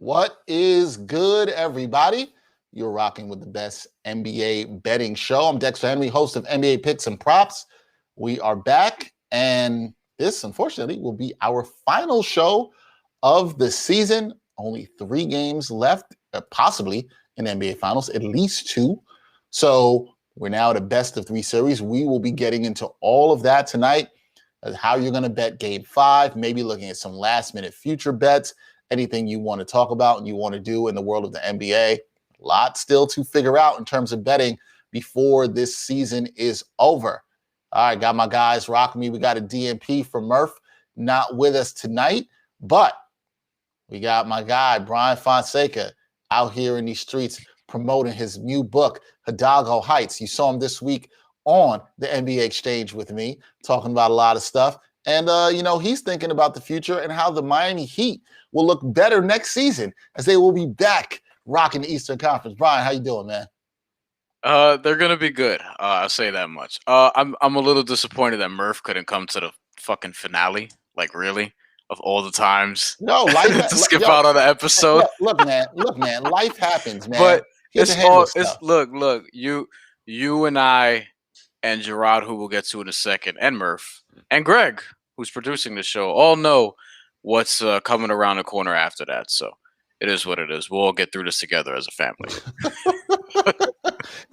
What is good, everybody? You're rocking with the best NBA betting show. I'm Dexter Henry, host of NBA Picks and Props. We are back, and this, unfortunately, will be our final show of the season. Only 3 games left, possibly in the NBA Finals, at least 2. So we're now at a best of 3 series. We will be getting into all of that tonight, how you're going to bet Game 5, maybe looking at some last-minute future bets, anything you want to talk about and you want to do in the world of the NBA. A lot still to figure out in terms of betting before this season is over. All right, got my guys rocking me. We got a DMP from Murph, not with us tonight, but we got my guy, Bryan Fonseca, out here in these streets promoting his new book, Hidalgo Heights. You saw him this week on the NBA Exchange with me, talking about a lot of stuff. And, he's thinking about the future and how the Miami Heat will look better next season as they will be back rocking the Eastern Conference. Bryan, how you doing, man? They're gonna be good. I'll say that much. I'm a little disappointed that Murph couldn't come to the fucking finale. Like, really, of all the times, No, life to skip out on the episode. Look, man, life happens, man. But look. You and I and Jarod, who we'll get to in a second, and Murph and Greg, who's producing the show, all know what's coming around the corner after that. So it is what it is. We'll all get through this together as a family.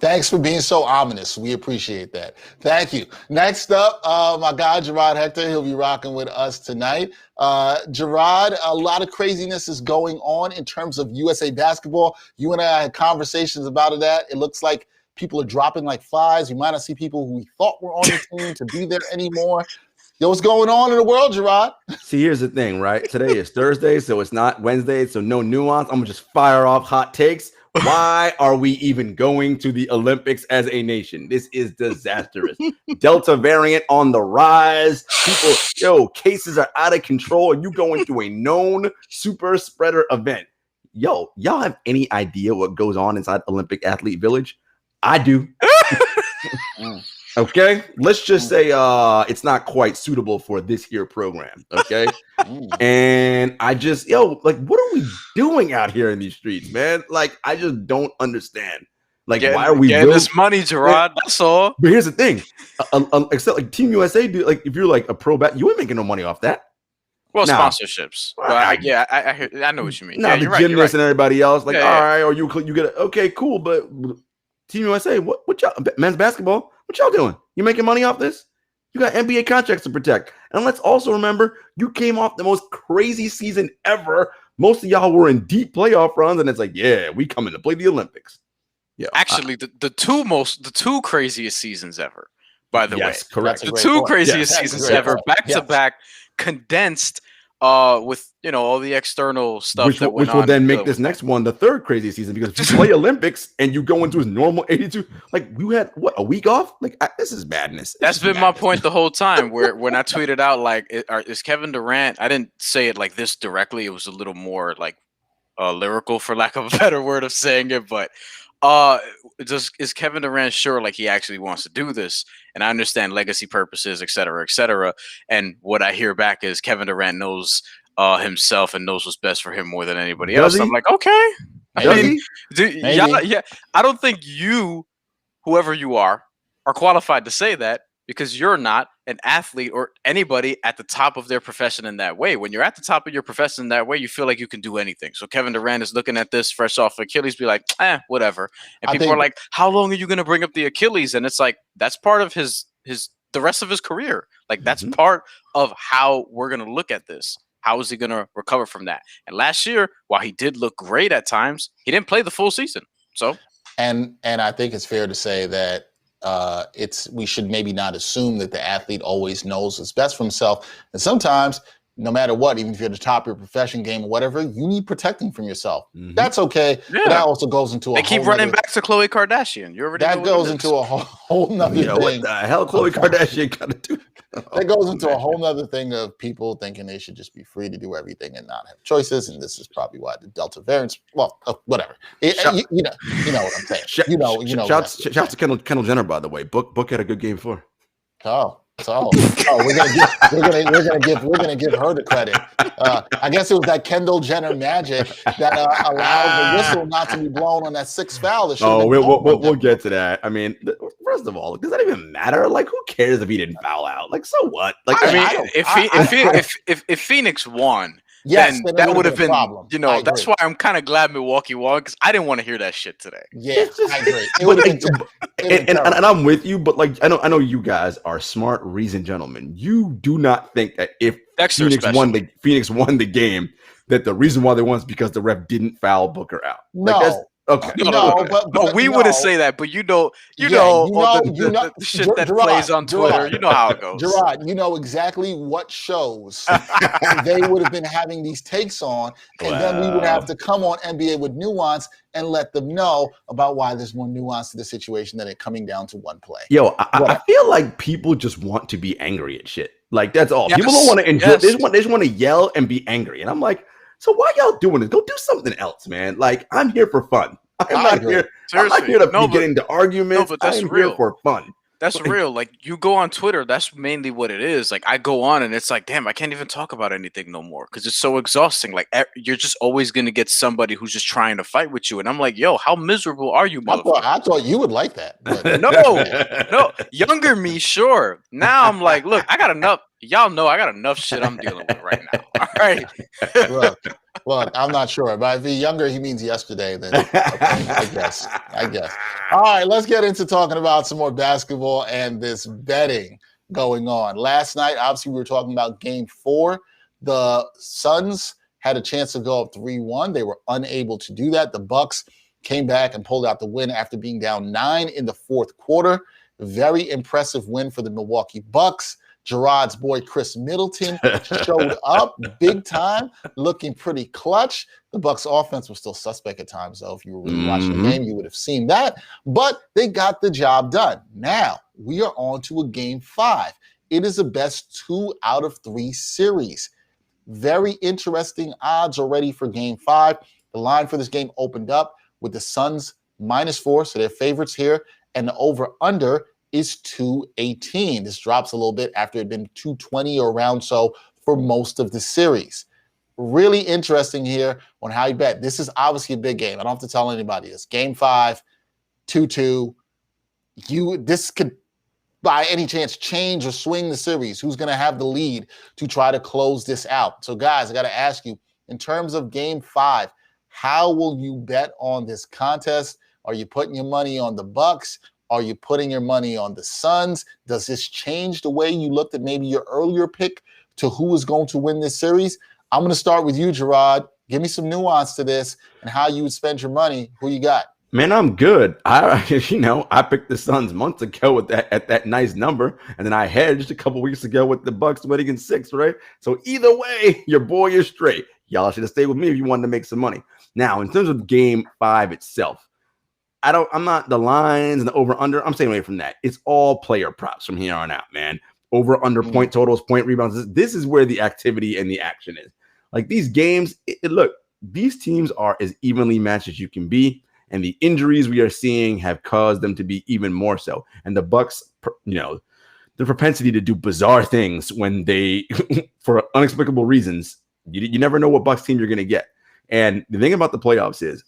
Thanks for being so ominous. We appreciate that. Thank you. Next up, my guy, Jarod Hector. He'll be rocking with us tonight. Jarod, a lot of craziness is going on in terms of USA basketball. You and I had conversations about that. It looks like people are dropping like flies. We might not see people who we thought were on the team to be there anymore. Yo, what's going on in the world, Jarod? See, here's the thing, right? Today is Thursday, so it's not Wednesday, so no nuance. I'm going to just fire off hot takes. Why are we even going to the Olympics as a nation? This is disastrous. Delta variant on the rise. Cases are out of control. You going to a known super spreader event. Y'all have any idea what goes on inside Olympic Athlete Village? I do. Okay, let's just say it's not quite suitable for this here program. Okay, and I just what are we doing out here in these streets, man? Like, I just don't understand. Like, why are we getting this money, Jarod? That's all. But here's the thing, except like Team USA, like if you're like a pro bat, you ain't making no money off that. Well, sponsorships. I know what you mean. Now the gymnasts and everybody else, like, all right, or you get it. Okay, cool, but Team USA, what y'all, men's basketball? What y'all doing? You making money off this? You got NBA contracts to protect. And let's also remember, you came off the most crazy season ever. Most of y'all were in deep playoff runs, and it's like, yeah, we coming to play the Olympics. Yeah, actually, the two craziest seasons ever. By the way, correct. The two craziest seasons ever, back to back, condensed. With all the external stuff which will then make this next one the third craziest season, because if you play Olympics and you go into his normal 82, like, you had a week off? Like, this is madness. That's been my point the whole time. Where when I tweeted out, like, is Kevin Durant? I didn't say it like this directly. It was a little more like lyrical, for lack of a better word of saying it. But is Kevin Durant sure, like, he actually wants to do this? And I understand legacy purposes, et cetera, et cetera. And what I hear back is Kevin Durant knows himself and knows what's best for him more than anybody else. I'm like, okay. I don't think you, whoever you are qualified to say that, because you're not an athlete or anybody at the top of their profession in that way. When you're at the top of your profession in that way, you feel like you can do anything. So Kevin Durant is looking at this fresh off Achilles, be like, whatever. And people are like, how long are you going to bring up the Achilles? And it's like, that's part of the rest of his career. Like, that's part of how we're going to look at this. How is he going to recover from that? And last year, while he did look great at times, he didn't play the full season. So, and I think it's fair to say that we should maybe not assume that the athlete always knows what's best for himself. And sometimes, no matter what, even if you're at the top of your profession game or whatever, you need protecting from yourself. That's okay. Yeah. But that also goes into they keep running back to Khloe Kardashian. You already that goes into a whole nother thing. What the hell Khloe Kardashian got to do? That goes into a whole nother thing of people thinking they should just be free to do everything and not have choices. And this is probably why the Delta variants. Well, whatever. You know what I'm saying. Shout to Kendall Jenner, by the way. Book had a good game for. Oh. So, we're gonna give her the credit. I guess it was that Kendall Jenner magic that allowed the whistle not to be blown on that sixth foul. We'll get to that. I mean, first of all, does that even matter? Like, who cares if he didn't foul out? Like, so what? Like, if Phoenix won. Yes, then that would have been, problem. That's why I'm kind of glad Milwaukee won, because I didn't want to hear that shit today. Yeah, I agree. It would have been and I'm with you, but like I know you guys are smart, reasoned gentlemen. You do not think that if Phoenix won the game, that the reason why they won is because the ref didn't foul Booker out. No. Like, okay. But we wouldn't say that. But the shit that Gerard, plays on Twitter. Gerard, you know how it goes. Jarod, you know exactly what shows they would have been having these takes on, and then we would have to come on NBA with nuance and let them know about why there's more nuance to the situation than it coming down to one play. Yo, I feel like people just want to be angry at shit. Like, that's all. Yes. People don't want to enjoy. Yes. They just want to yell and be angry. And I'm like, so why y'all doing this? Go do something else, man. Like, I'm here for fun. I'm not here to be getting into arguments. But that's I'm real. Here for fun. That's real. Like, you go on Twitter, that's mainly what it is. Like, I go on and it's like, damn, I can't even talk about anything no more because it's so exhausting. Like, you're just always going to get somebody who's just trying to fight with you. And I'm like, yo, how miserable are you, motherfucker? I thought you would like that. But no. Younger me, sure. Now I'm like, look, I got enough. Y'all know I got enough shit I'm dealing with right now. All right. Look, I'm not sure. But if he's younger, he means yesterday. Then okay, I guess. All right, let's get into talking about some more basketball and this betting going on. Last night, obviously, we were talking about Game 4. The Suns had a chance to go up 3-1. They were unable to do that. The Bucks came back and pulled out the win after being down 9 in the fourth quarter. Very impressive win for the Milwaukee Bucks. Jarod's boy, Khris Middleton, showed up big time, looking pretty clutch. The Bucks offense was still suspect at times, though. If you were really watching the game, you would have seen that. But they got the job done. Now, we are on to a Game 5. It is a best 2 out of 3 series. Very interesting odds already for Game 5. The line for this game opened up with the Suns -4, so they're favorites here, and the over-under is 218. This drops a little bit after it had been 220 or around so for most of the series. Really interesting here on how you bet. This is obviously a big game. I don't have to tell anybody this. Game 5, 2-2. This could, by any chance, change or swing the series. Who's going to have the lead to try to close this out? So, guys, I got to ask you, in terms of Game 5, how will you bet on this contest? Are you putting your money on the Bucks? Are you putting your money on the Suns? Does this change the way you looked at maybe your earlier pick to who is going to win this series? I'm going to start with you, Jarod. Give me some nuance to this and how you would spend your money. Who you got? Man, I'm good. I picked the Suns months ago at that nice number, and then I hedged a couple weeks ago with the Bucks winning in 6, right? So either way, your boy is straight. Y'all should have stayed with me if you wanted to make some money. Now, in terms of Game 5 itself, I'm not the lines and the over under. I'm staying away from that. It's all player props from here on out, man. Over under point totals, point rebounds. This is where the activity and the action is. Like these games, look, these teams are as evenly matched as you can be, and the injuries we are seeing have caused them to be even more so. And the Bucks, the propensity to do bizarre things when they, for unexplicable reasons, you never know what Bucks team you're going to get. And the thing about the playoffs is,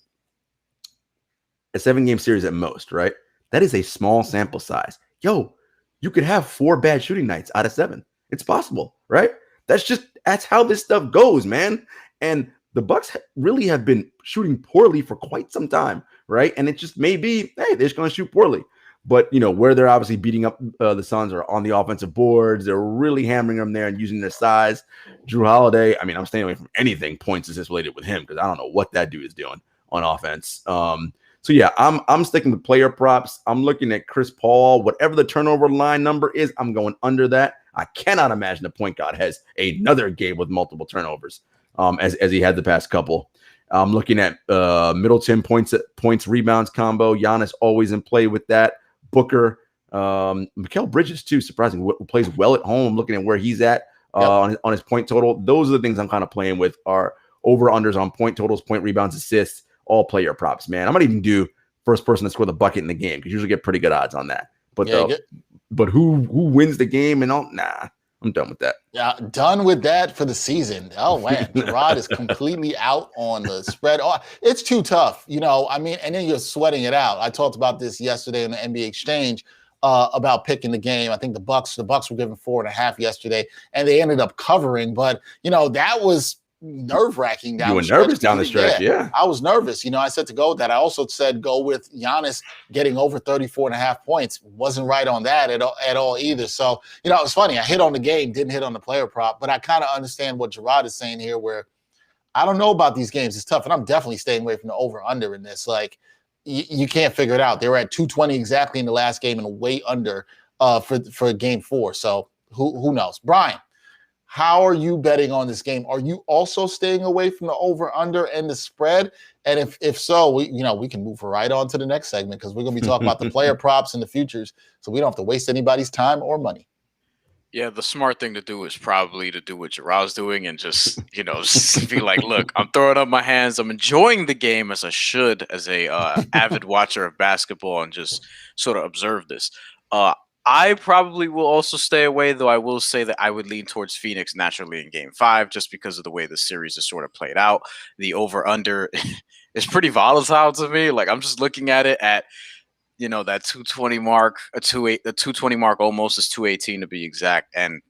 a 7-game series at most, right? That is a small sample size. Yo, you could have 4 bad shooting nights out of 7. It's possible, right? That's how this stuff goes, man. And the Bucks really have been shooting poorly for quite some time, right? And it just may be, hey, they're just going to shoot poorly. But, where they're obviously beating up the Suns are on the offensive boards. They're really hammering them there and using their size. Jrue Holiday, I'm staying away from anything points assist related with him because I don't know what that dude is doing on offense. So yeah, I'm sticking with player props. I'm looking at Chris Paul. Whatever the turnover line number is, I'm going under that. I cannot imagine a point guard has another game with multiple turnovers, as he had the past couple. I'm looking at Middleton points, rebounds combo. Giannis always in play with that. Booker, Mikal Bridges too. Surprisingly, plays well at home. Looking at where he's at on his point total. Those are the things I'm kind of playing with. Are over unders on point totals, point rebounds, assists. All player props, man. I might even do first person to score the bucket in the game because you usually get pretty good odds on that. But But who wins the game and all? Nah, I'm done with that. Yeah, done with that for the season. Oh man, Jarod is completely out on the spread. Oh, it's too tough, I mean, and then you're sweating it out. I talked about this yesterday in the NBA Exchange about picking the game. I think the Bucks were given 4.5 yesterday, and they ended up covering. But that was nerve-wracking down You were the stretch. nervous down the stretch, yeah. I was nervous. I said to go with that. I also said go with Giannis getting over 34.5 points. Wasn't right on that at all either. So, it's funny. I hit on the game, didn't hit on the player prop, but I kind of understand what Jarod is saying here, where I don't know about these games. It's tough, and I'm definitely staying away from the over-under in this. Like, you can't figure it out. They were at 220 exactly in the last game and way under for game 4. So who knows? Bryan, how are you betting on this game? Are you also staying away from the over/under and the spread? And if so, we can move right on to the next segment because we're going to be talking about the player props and the futures, so we don't have to waste anybody's time or money. Yeah, the smart thing to do is probably to do what Jarod's doing and just, just be like, look, I'm throwing up my hands. I'm enjoying the game as I should as a avid watcher of basketball and just sort of observe this. I probably will also stay away, though I will say that I would lean towards Phoenix naturally in game 5 just because of the way the series is sort of played out. The over-under is pretty volatile to me. Like, I'm just looking at it at, that 220 mark, the 220 mark almost is 218 to be exact. And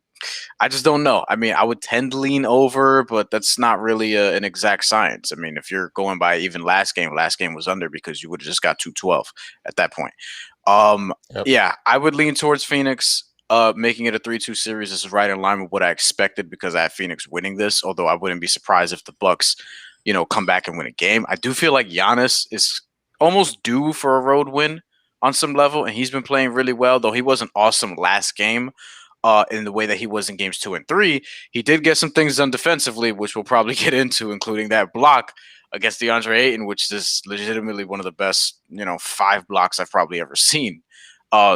I just don't know. I mean, I would tend to lean over, but that's not really an exact science. I mean, if you're going by even last game was under because you would have just got 212 at that point. Yep. Yeah, I would lean towards Phoenix. Making it a 3-2 series is right in line with what I expected because I have Phoenix winning this, although I wouldn't be surprised if the Bucks, come back and win a game. I do feel like Giannis is almost due for a road win on some level, and he's been playing really well, though he wasn't awesome last game in the way that he was in games 2 and 3. He did get some things done defensively, which we'll probably get into, including that block against DeAndre Ayton, which is legitimately one of the best, 5 blocks I've probably ever seen.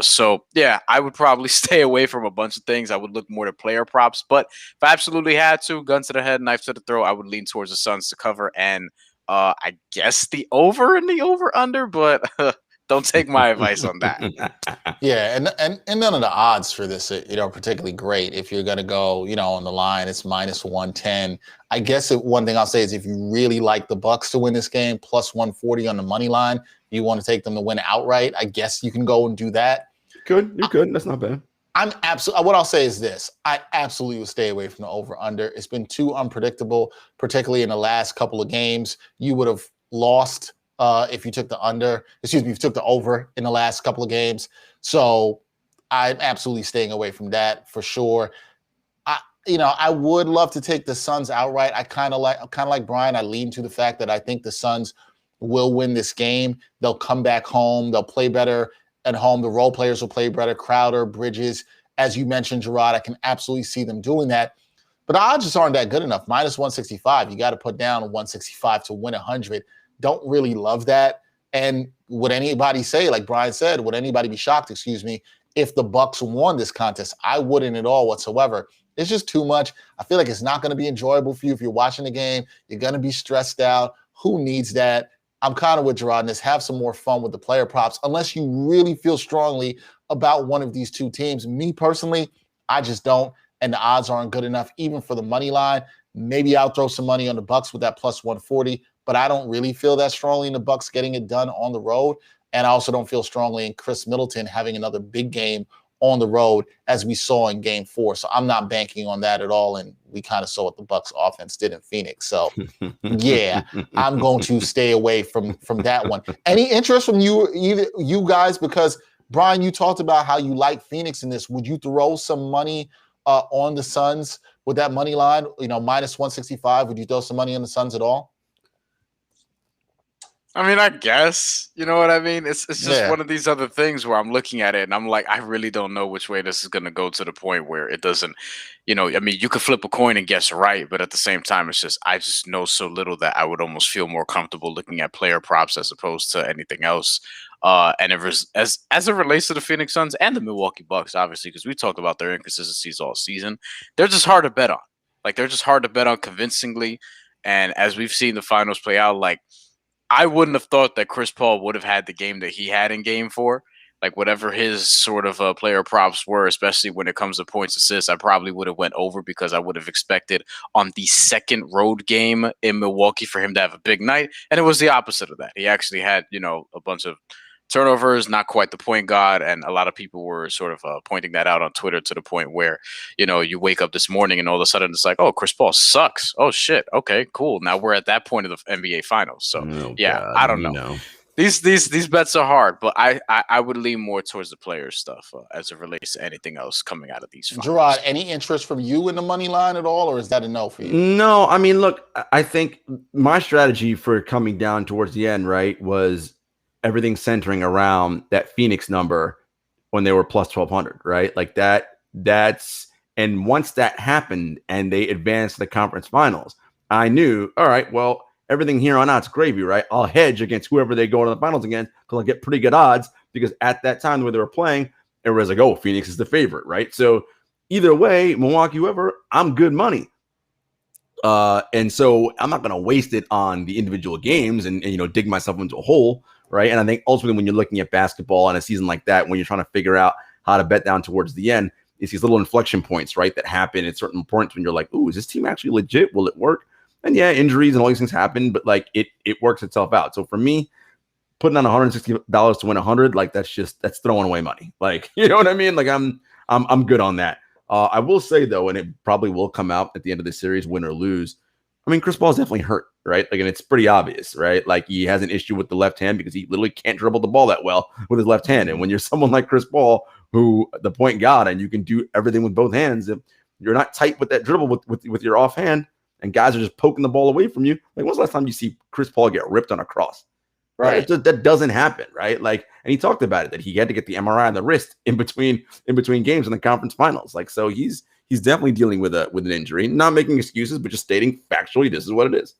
So yeah, I would probably stay away from a bunch of things. I would look more to player props, but if I absolutely had to, gun to the head, knife to the throat, I would lean towards the Suns to cover and I guess the over and the over under, but don't take my advice on that. Yeah, and none of the odds for this, are particularly great. If you're going to go, on the line, it's minus 110. I guess one thing I'll say is if you really like the Bucks to win this game, plus 140 on the money line, you want to take them to win outright, I guess you can go and do that. You could. That's not bad. What I'll say is this. I absolutely would stay away from the over-under. It's been too unpredictable, particularly in the last couple of games. You would have lost if you took if you took the over in the last couple of games. So I'm absolutely staying away from that for sure. I would love to take the Suns outright. I kind of like Bryan. I lean to the fact that I think the Suns will win this game. They'll come back home. They'll play better at home. The role players will play better. Crowder, Bridges, as you mentioned, Jarod, I can absolutely see them doing that. But the odds just aren't that good enough. Minus 165. You got to put down 165 to win 100. Don't really love that. And would anybody say, like Bryan said, would anybody be shocked, if the Bucks won this contest? I wouldn't at all whatsoever. It's just too much. I feel like it's not going to be enjoyable for you if you're watching the game. You're going to be stressed out. Who needs that? I'm kind of with Jarod in this. Have some more fun with the player props, unless you really feel strongly about one of these two teams. Me personally, I just don't, and the odds aren't good enough, even for the money line. Maybe I'll throw some money on the Bucks with that plus 140, but I don't really feel that strongly in the Bucks getting it done on the road, and I also don't feel strongly in Khris Middleton having another big game on the road as we saw in game 4. So I'm not banking on that at all. And we kind of saw what the Bucks offense did in Phoenix. So yeah, I'm going to stay away from that one. Any interest from you guys? Because Bryan, you talked about how you like Phoenix in this. Would you throw some money on the Suns with that money line, minus 165? Would you throw some money on the Suns at all? I mean, I guess, you know what I mean? It's just one of these other things where I'm looking at it and I'm like, I really don't know which way this is going to go to the point where it doesn't, I mean, you could flip a coin and guess right, but at the same time, I just know so little that I would almost feel more comfortable looking at player props as opposed to anything else. And as it relates to the Phoenix Suns and the Milwaukee Bucks, obviously, because we talked about their inconsistencies all season, they're just hard to bet on. Like, they're just hard to bet on convincingly. And as we've seen the finals play out, like, I wouldn't have thought that Chris Paul would have had the game that he had in game 4. like whatever his sort of player props were, especially when it comes to points assists, I probably would have went over because I would have expected on the second road game in Milwaukee for him to have a big night. And it was the opposite of that. He actually had, a bunch of turnovers, not quite the point guard, and a lot of people were sort of pointing that out on Twitter to the point where, you wake up this morning and all of a sudden it's like, oh, Chris Paul sucks. Oh shit. Okay, cool. Now we're at that point of the NBA Finals. So God, I don't know. These bets are hard, but I would lean more towards the player stuff as it relates to anything else coming out of these finals. Jarod, any interest from you in the money line at all, or is that a no for you? No, I mean, look, I think my strategy for coming down towards the end, right, was everything centering around that Phoenix number when they were plus 1,200, right? Like and once that happened and they advanced to the conference finals, I knew, all right, well, everything here on out's gravy, right? I'll hedge against whoever they go to the finals against because I'll get pretty good odds because at that time where they were playing, everyone's like, oh, Phoenix is the favorite, right? So either way, Milwaukee, whoever, I'm good money. And so I'm not going to waste it on the individual games and dig myself into a hole, right? And I think ultimately when you're looking at basketball in a season like that, when you're trying to figure out how to bet down towards the end, it's these little inflection points, right, that happen at certain points when you're like, ooh, is this team actually legit? Will it work? And yeah, injuries and all these things happen, but like it works itself out. So for me, putting on $160 to win 100, like that's throwing away money. Like, you know what I mean? Like I'm good on that. I will say though, and it probably will come out at the end of the series, win or lose. I mean, Chris Paul's definitely hurt, right? Like, and it's pretty obvious, right? Like he has an issue with the left hand because he literally can't dribble the ball that well with his left hand. And when you're someone like Chris Paul, who the point guard, and you can do everything with both hands, if you're not tight with that dribble with your offhand, and guys are just poking the ball away from you. Like, when's the last time you see Chris Paul get ripped on a cross? Right. That doesn't happen, right? Like, and he talked about it, that he had to get the MRI on the wrist in between games in the conference finals. Like, so he's definitely dealing with an injury, not making excuses, but just stating factually, this is what it is.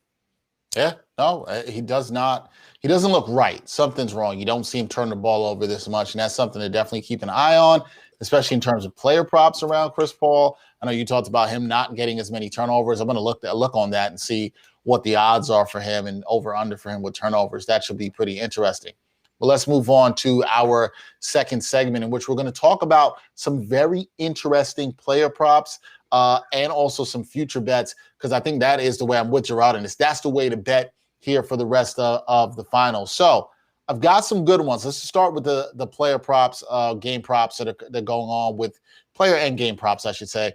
Yeah, no, he does not. He doesn't look right. Something's wrong. You don't see him turn the ball over this much, and that's something to definitely keep an eye on, especially in terms of player props around Chris Paul. I know you talked about him not getting as many turnovers. I'm going to look on that and see what the odds are for him and over under for him with turnovers. That should be pretty interesting. Well, let's move on to our second segment in which we're going to talk about some very interesting player props and also some future bets, because I think that is the way I'm with Jarod in this. That's the way to bet here for the rest of the finals. So I've got some good ones. Let's start with the player props, game props that are going on with player and game props, I should say,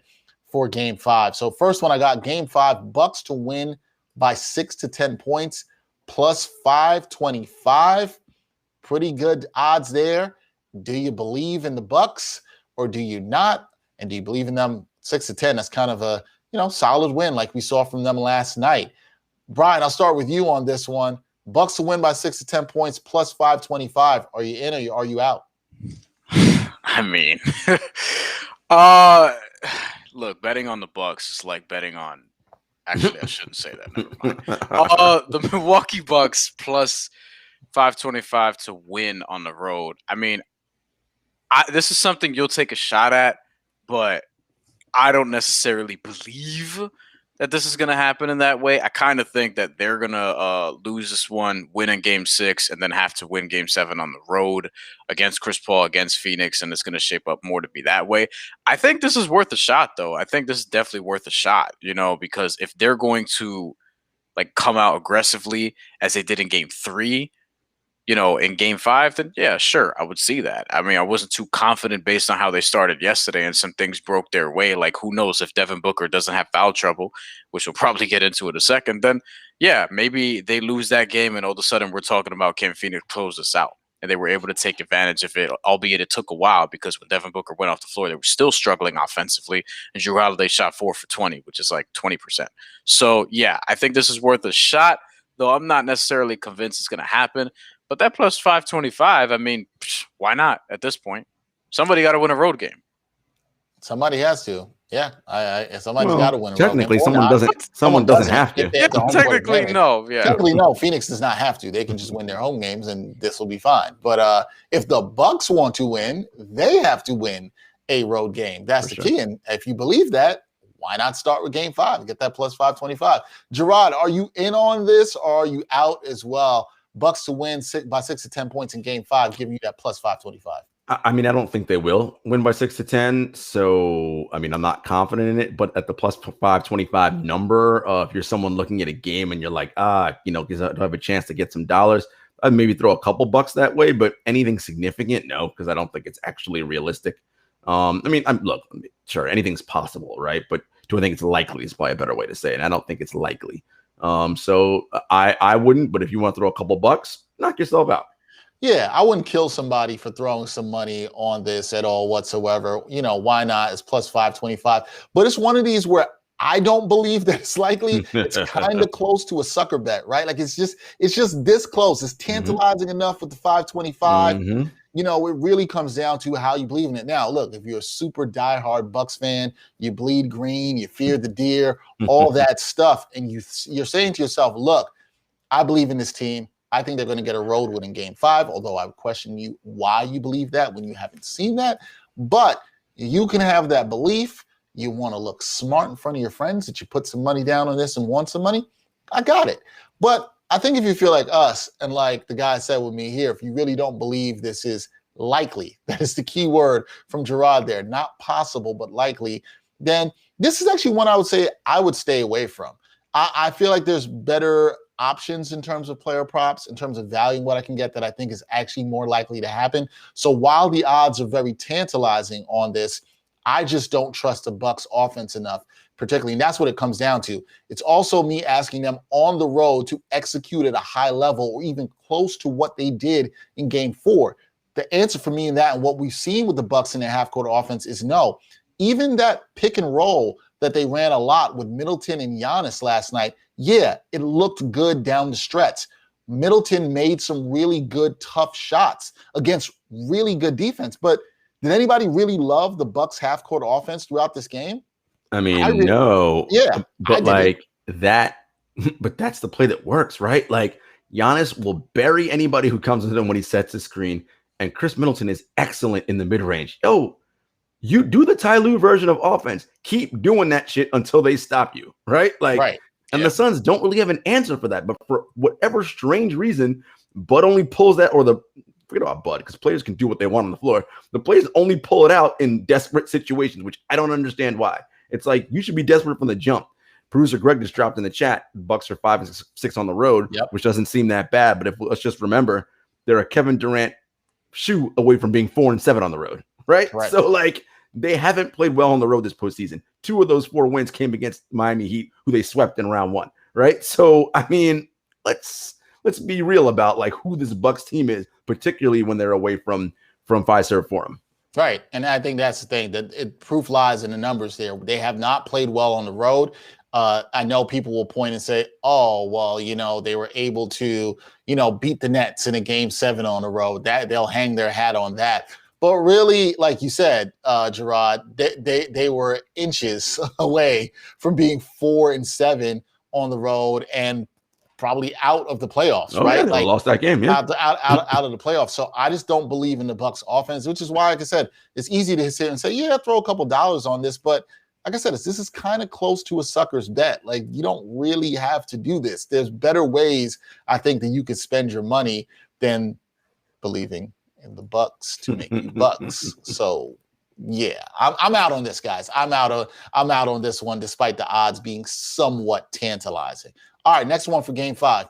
for Game 5. So first one, I got Game 5, Bucks to win by 6 to 10 points, plus 525. Pretty good odds there. Do you believe in the Bucks or do you not? And do you believe in them 6 to 10? That's kind of a solid win like we saw from them last night. Bryan, I'll start with you on this one. Bucks to win by 6 to 10 points, plus 525. Are you in or are you out? I mean, look, betting on the Bucks is like betting on. Actually, I shouldn't say that. Never mind. The Milwaukee Bucks plus 525 to win on the road. I mean, this is something you'll take a shot at, but I don't necessarily believe that this is going to happen in that way. I kind of think that they're going to lose this one, win in Game 6, and then have to win Game 7 on the road against Chris Paul, against Phoenix, and it's going to shape up more to be that way. I think this is worth a shot, though. I think this is definitely worth a shot, because if they're going to come out aggressively as they did in Game 3, in Game 5, then yeah, sure, I would see that. I mean, I wasn't too confident based on how they started yesterday, and some things broke their way. Like, who knows if Devin Booker doesn't have foul trouble, which we'll probably get into in a second, then yeah, maybe they lose that game, and all of a sudden we're talking about can Phoenix close this out. And they were able to take advantage of it, albeit it took a while because when Devin Booker went off the floor, they were still struggling offensively. And Jrue Holiday shot 4 for 20, which is like 20%. So yeah, I think this is worth a shot, though I'm not necessarily convinced it's going to happen. But that plus 525, I mean, why not at this point? Somebody got to win a road game. Somebody has to. Yeah, somebody's got to win a road game. Technically, someone doesn't have to. Yeah, technically, no. Yeah. Technically, no. Phoenix does not have to. They can just win their home games, and this will be fine. But if the Bucks want to win, they have to win a road game. That's the key. And if you believe that, why not start with Game 5 and get that plus 525? Jarod, are you in on this or are you out as well? Bucks to win by 6 to 10 points in Game 5, giving you that plus 525. I mean, I don't think they will win by 6 to 10. So, I mean, I'm not confident in it. But at the plus 525 number, if you're someone looking at a game and you're like, because I have a chance to get some dollars, I'd maybe throw a couple bucks that way. But anything significant, no, because I don't think it's actually realistic. Sure, anything's possible, right? But do I think it's likely is probably a better way to say it. And I don't think it's likely. So I wouldn't. But if you want to throw a couple bucks, knock yourself out. Yeah, I wouldn't kill somebody for throwing some money on this at all whatsoever. Why not? It's plus 525. But it's one of these where I don't believe that it's likely. It's kind of close to a sucker bet, right? Like it's just this close. It's tantalizing enough with the 525. Mm-hmm. It really comes down to how you believe in it. Now, look, if you're a super diehard Bucks fan, you bleed green, you fear the deer, all that stuff, and you're saying to yourself, look, I believe in this team. I think they're going to get a road win in game 5, although I would question you why you believe that when you haven't seen that. But you can have that belief. You want to look smart in front of your friends that you put some money down on this and want some money. I got it. But I think if you feel like us and like the guy said with me here, if you really don't believe this is likely, that is the key word from Jarod there, not possible, but likely, then this is actually one I would say I would stay away from. I feel like there's better options in terms of player props, in terms of valuing what I can get that I think is actually more likely to happen. So while the odds are very tantalizing on this, I just don't trust the Bucks offense enough, particularly. And that's what it comes down to. It's also me asking them on the road to execute at a high level or even close to what they did in game 4. The answer for me in that and what we've seen with the Bucks in their half-court offense is no. Even that pick and roll that they ran a lot with Middleton and Giannis last night, yeah, it looked good down the stretch. Middleton made some really good, tough shots against really good defense. But did anybody really love the Bucks half-court offense throughout this game? I mean, no. Yeah. But like that, but that's the play that works, right? Like Giannis will bury anybody who comes into him when he sets the screen. And Khris Middleton is excellent in the mid-range. You do the Ty Lue version of offense. Keep doing that shit until they stop you, right? And the Suns don't really have an answer for that. But for whatever strange reason, Bud only pulls that, forget about Bud, because players can do what they want on the floor. The players only pull it out in desperate situations, which I don't understand why. It's like you should be desperate from the jump. Producer Greg just dropped in the chat. Bucks are 5 and 6 on the road, which doesn't seem that bad. But let's just remember, they're a Kevin Durant shoe away from being 4 and 7 on the road, right? So they haven't played well on the road this postseason. 2 of those 4 wins came against Miami Heat, who they swept in round 1, right? So I mean, let's be real about like who this Bucks team is, particularly when they're away from Fiserv Forum. Right. And I think that's the thing, that proof lies in the numbers there. They have not played well on the road. I know people will point and say, oh, well, they were able to, beat the Nets in a game 7 on the road. That they'll hang their hat on that. But really, like you said, Jarod, they were inches away from being 4 and 7 on the road and probably out of the playoffs, right? Yeah, they lost that game, out of the playoffs. So I just don't believe in the Bucks offense, which is why, like I said, it's easy to sit and say, yeah, throw a couple dollars on this. But like I said, this is kind of close to a sucker's bet. Like, you don't really have to do this. There's better ways, I think, that you could spend your money than believing in the Bucks to make you bucks. So yeah, I'm out on this, guys. I'm out on this one, despite the odds being somewhat tantalizing. All right, next one for game 5.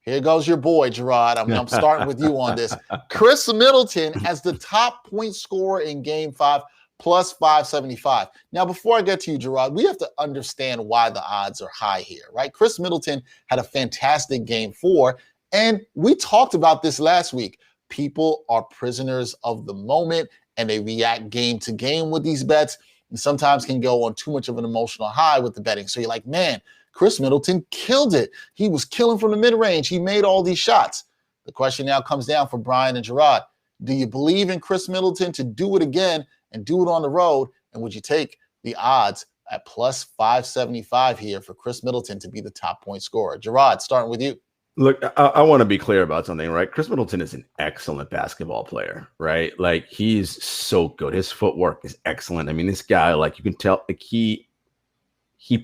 Here goes your boy, Jarod. I'm starting with you on this. Khris Middleton as the top point scorer in game 5, plus 575. Now, before I get to you, Jarod, we have to understand why the odds are high here, right? Khris Middleton had a fantastic game 4, and we talked about this last week. People are prisoners of the moment, and they react game to game with these bets, and sometimes can go on too much of an emotional high with the betting. So you're like, man, Khris Middleton killed it. He was killing from the mid-range. He made all these shots. The question now comes down for Bryan and Jarod. Do you believe in Khris Middleton to do it again and do it on the road? And would you take the odds at plus 575 here for Khris Middleton to be the top point scorer? Jarod, starting with you. Look, I want to be clear about something, right? Khris Middleton is an excellent basketball player, right? Like, he's so good. His footwork is excellent. I mean, this guy, like, you can tell, like, he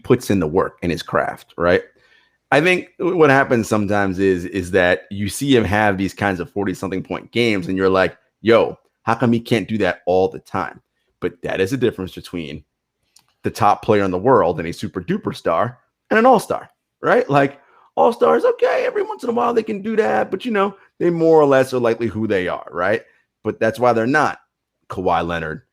puts in the work in his craft, right? I think what happens sometimes is that you see him have these kinds of 40-something point games, and you're like, yo, How come he can't do that all the time? But that is a difference between the top player in the world and a super duper star and an all-star, right? Like all-stars, okay, every once in a while they can do that, but they more or less are likely who they are, right? But that's why they're not Kawhi Leonard,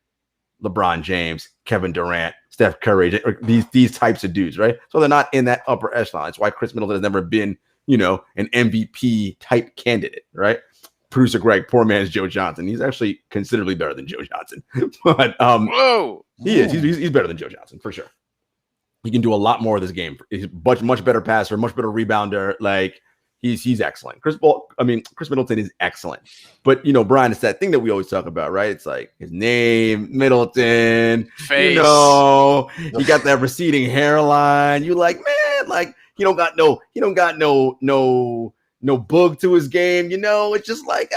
LeBron James, Kevin Durant, Steph Curry, or these types of dudes, right? So they're not in that upper echelon. That's why Khris Middleton has never been, an MVP type candidate, right? Producer Greg, poor man's Joe Johnson. He's actually considerably better than Joe Johnson. But whoa, he is. He's better than Joe Johnson for sure. He can do a lot more of this game. He's much better passer, much better rebounder. Like he's excellent. Khris Middleton is excellent. But Brian, it's that thing that we always talk about, right? It's like his name, Middleton. Face. He got that receding hairline. You like, man, like he don't got no bug to his game. It's just like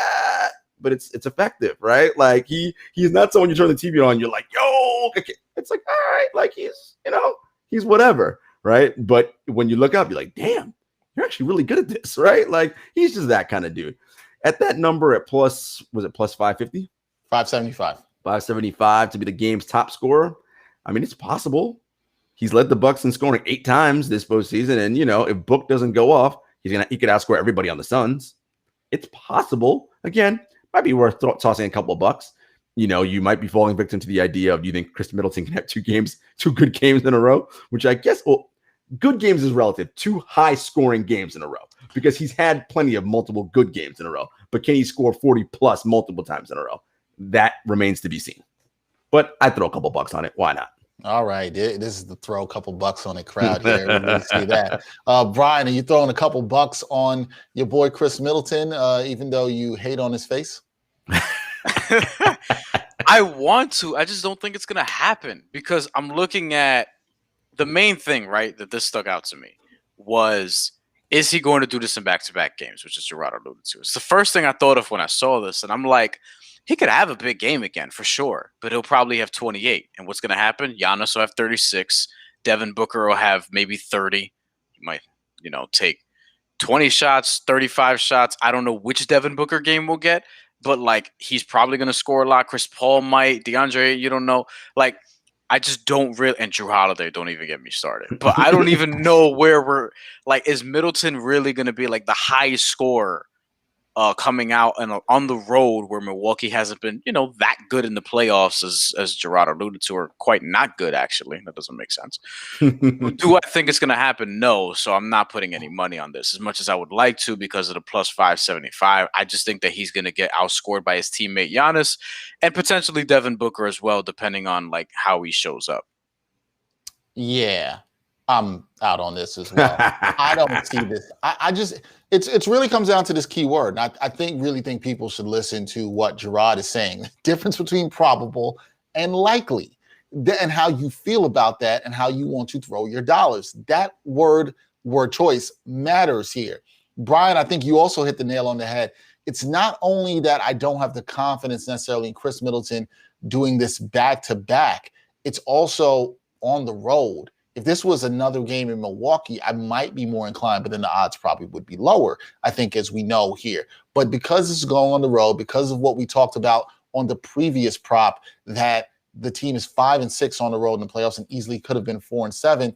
but it's effective, right? Like he's not someone you turn the TV on, you're like, yo, okay. It's like, all right, like he's whatever, right? But when you look up, you're like, damn, you're actually really good at this, right? Like he's just that kind of dude. At that number at plus 550? 575. 575 to be the game's top scorer. I mean, it's possible. He's led the Bucks in scoring 8 times this postseason, and if Book doesn't go off, he could outscore everybody on the Suns. It's possible. Again, might be worth tossing a couple of bucks. You might be falling victim to the idea of, do you think Khris Middleton can have 2 good games in a row? Which I guess, good games is relative. 2 high-scoring games in a row, because he's had plenty of multiple good games in a row. But can he score 40-plus multiple times in a row? That remains to be seen. But I'd throw a couple bucks on it. Why not? All right. This is the throw a couple bucks on a crowd here. We really see that. Bryan, are you throwing a couple bucks on your boy Khris Middleton, even though you hate on his face? I want to. I just don't think it's going to happen, because I'm looking at the main thing, right, that this stuck out to me was, is he going to do this in back-to-back games, which is Jarod alluded to. It's the first thing I thought of when I saw this, and I'm like, he could have a big game again for sure, but he'll probably have 28. And what's going to happen? Giannis will have 36. Devin Booker will have maybe 30. He might, take 20 shots, 35 shots. I don't know which Devin Booker game we'll get, but he's probably going to score a lot. Chris Paul might. DeAndre, you don't know. I just don't really, and Drew Holiday, don't even get me started. But I don't even know where we're, is Middleton really going to be the highest scorer coming out and on the road, where Milwaukee hasn't been, that good in the playoffs, as Jarod alluded to, or quite not good, actually. That doesn't make sense. Do I think it's going to happen? No. So I'm not putting any money on this as much as I would like to, because of the plus 575. I just think that he's going to get outscored by his teammate Giannis, and potentially Devin Booker as well, depending on how he shows up. Yeah, I'm out on this as well. I don't see this. I just, it's really comes down to this key word. And I really think people should listen to what Jarod is saying. The difference between probable and likely, and how you feel about that, and how you want to throw your dollars. That word choice matters here. Bryan, I think you also hit the nail on the head. It's not only that I don't have the confidence necessarily in Khris Middleton doing this back-to-back. It's also on the road. If this was another game in Milwaukee, I might be more inclined, but then the odds probably would be lower, I think, as we know here. But because this is going on the road, because of what we talked about on the previous prop, that the team is 5-6 on the road in the playoffs and easily could have been 4-7,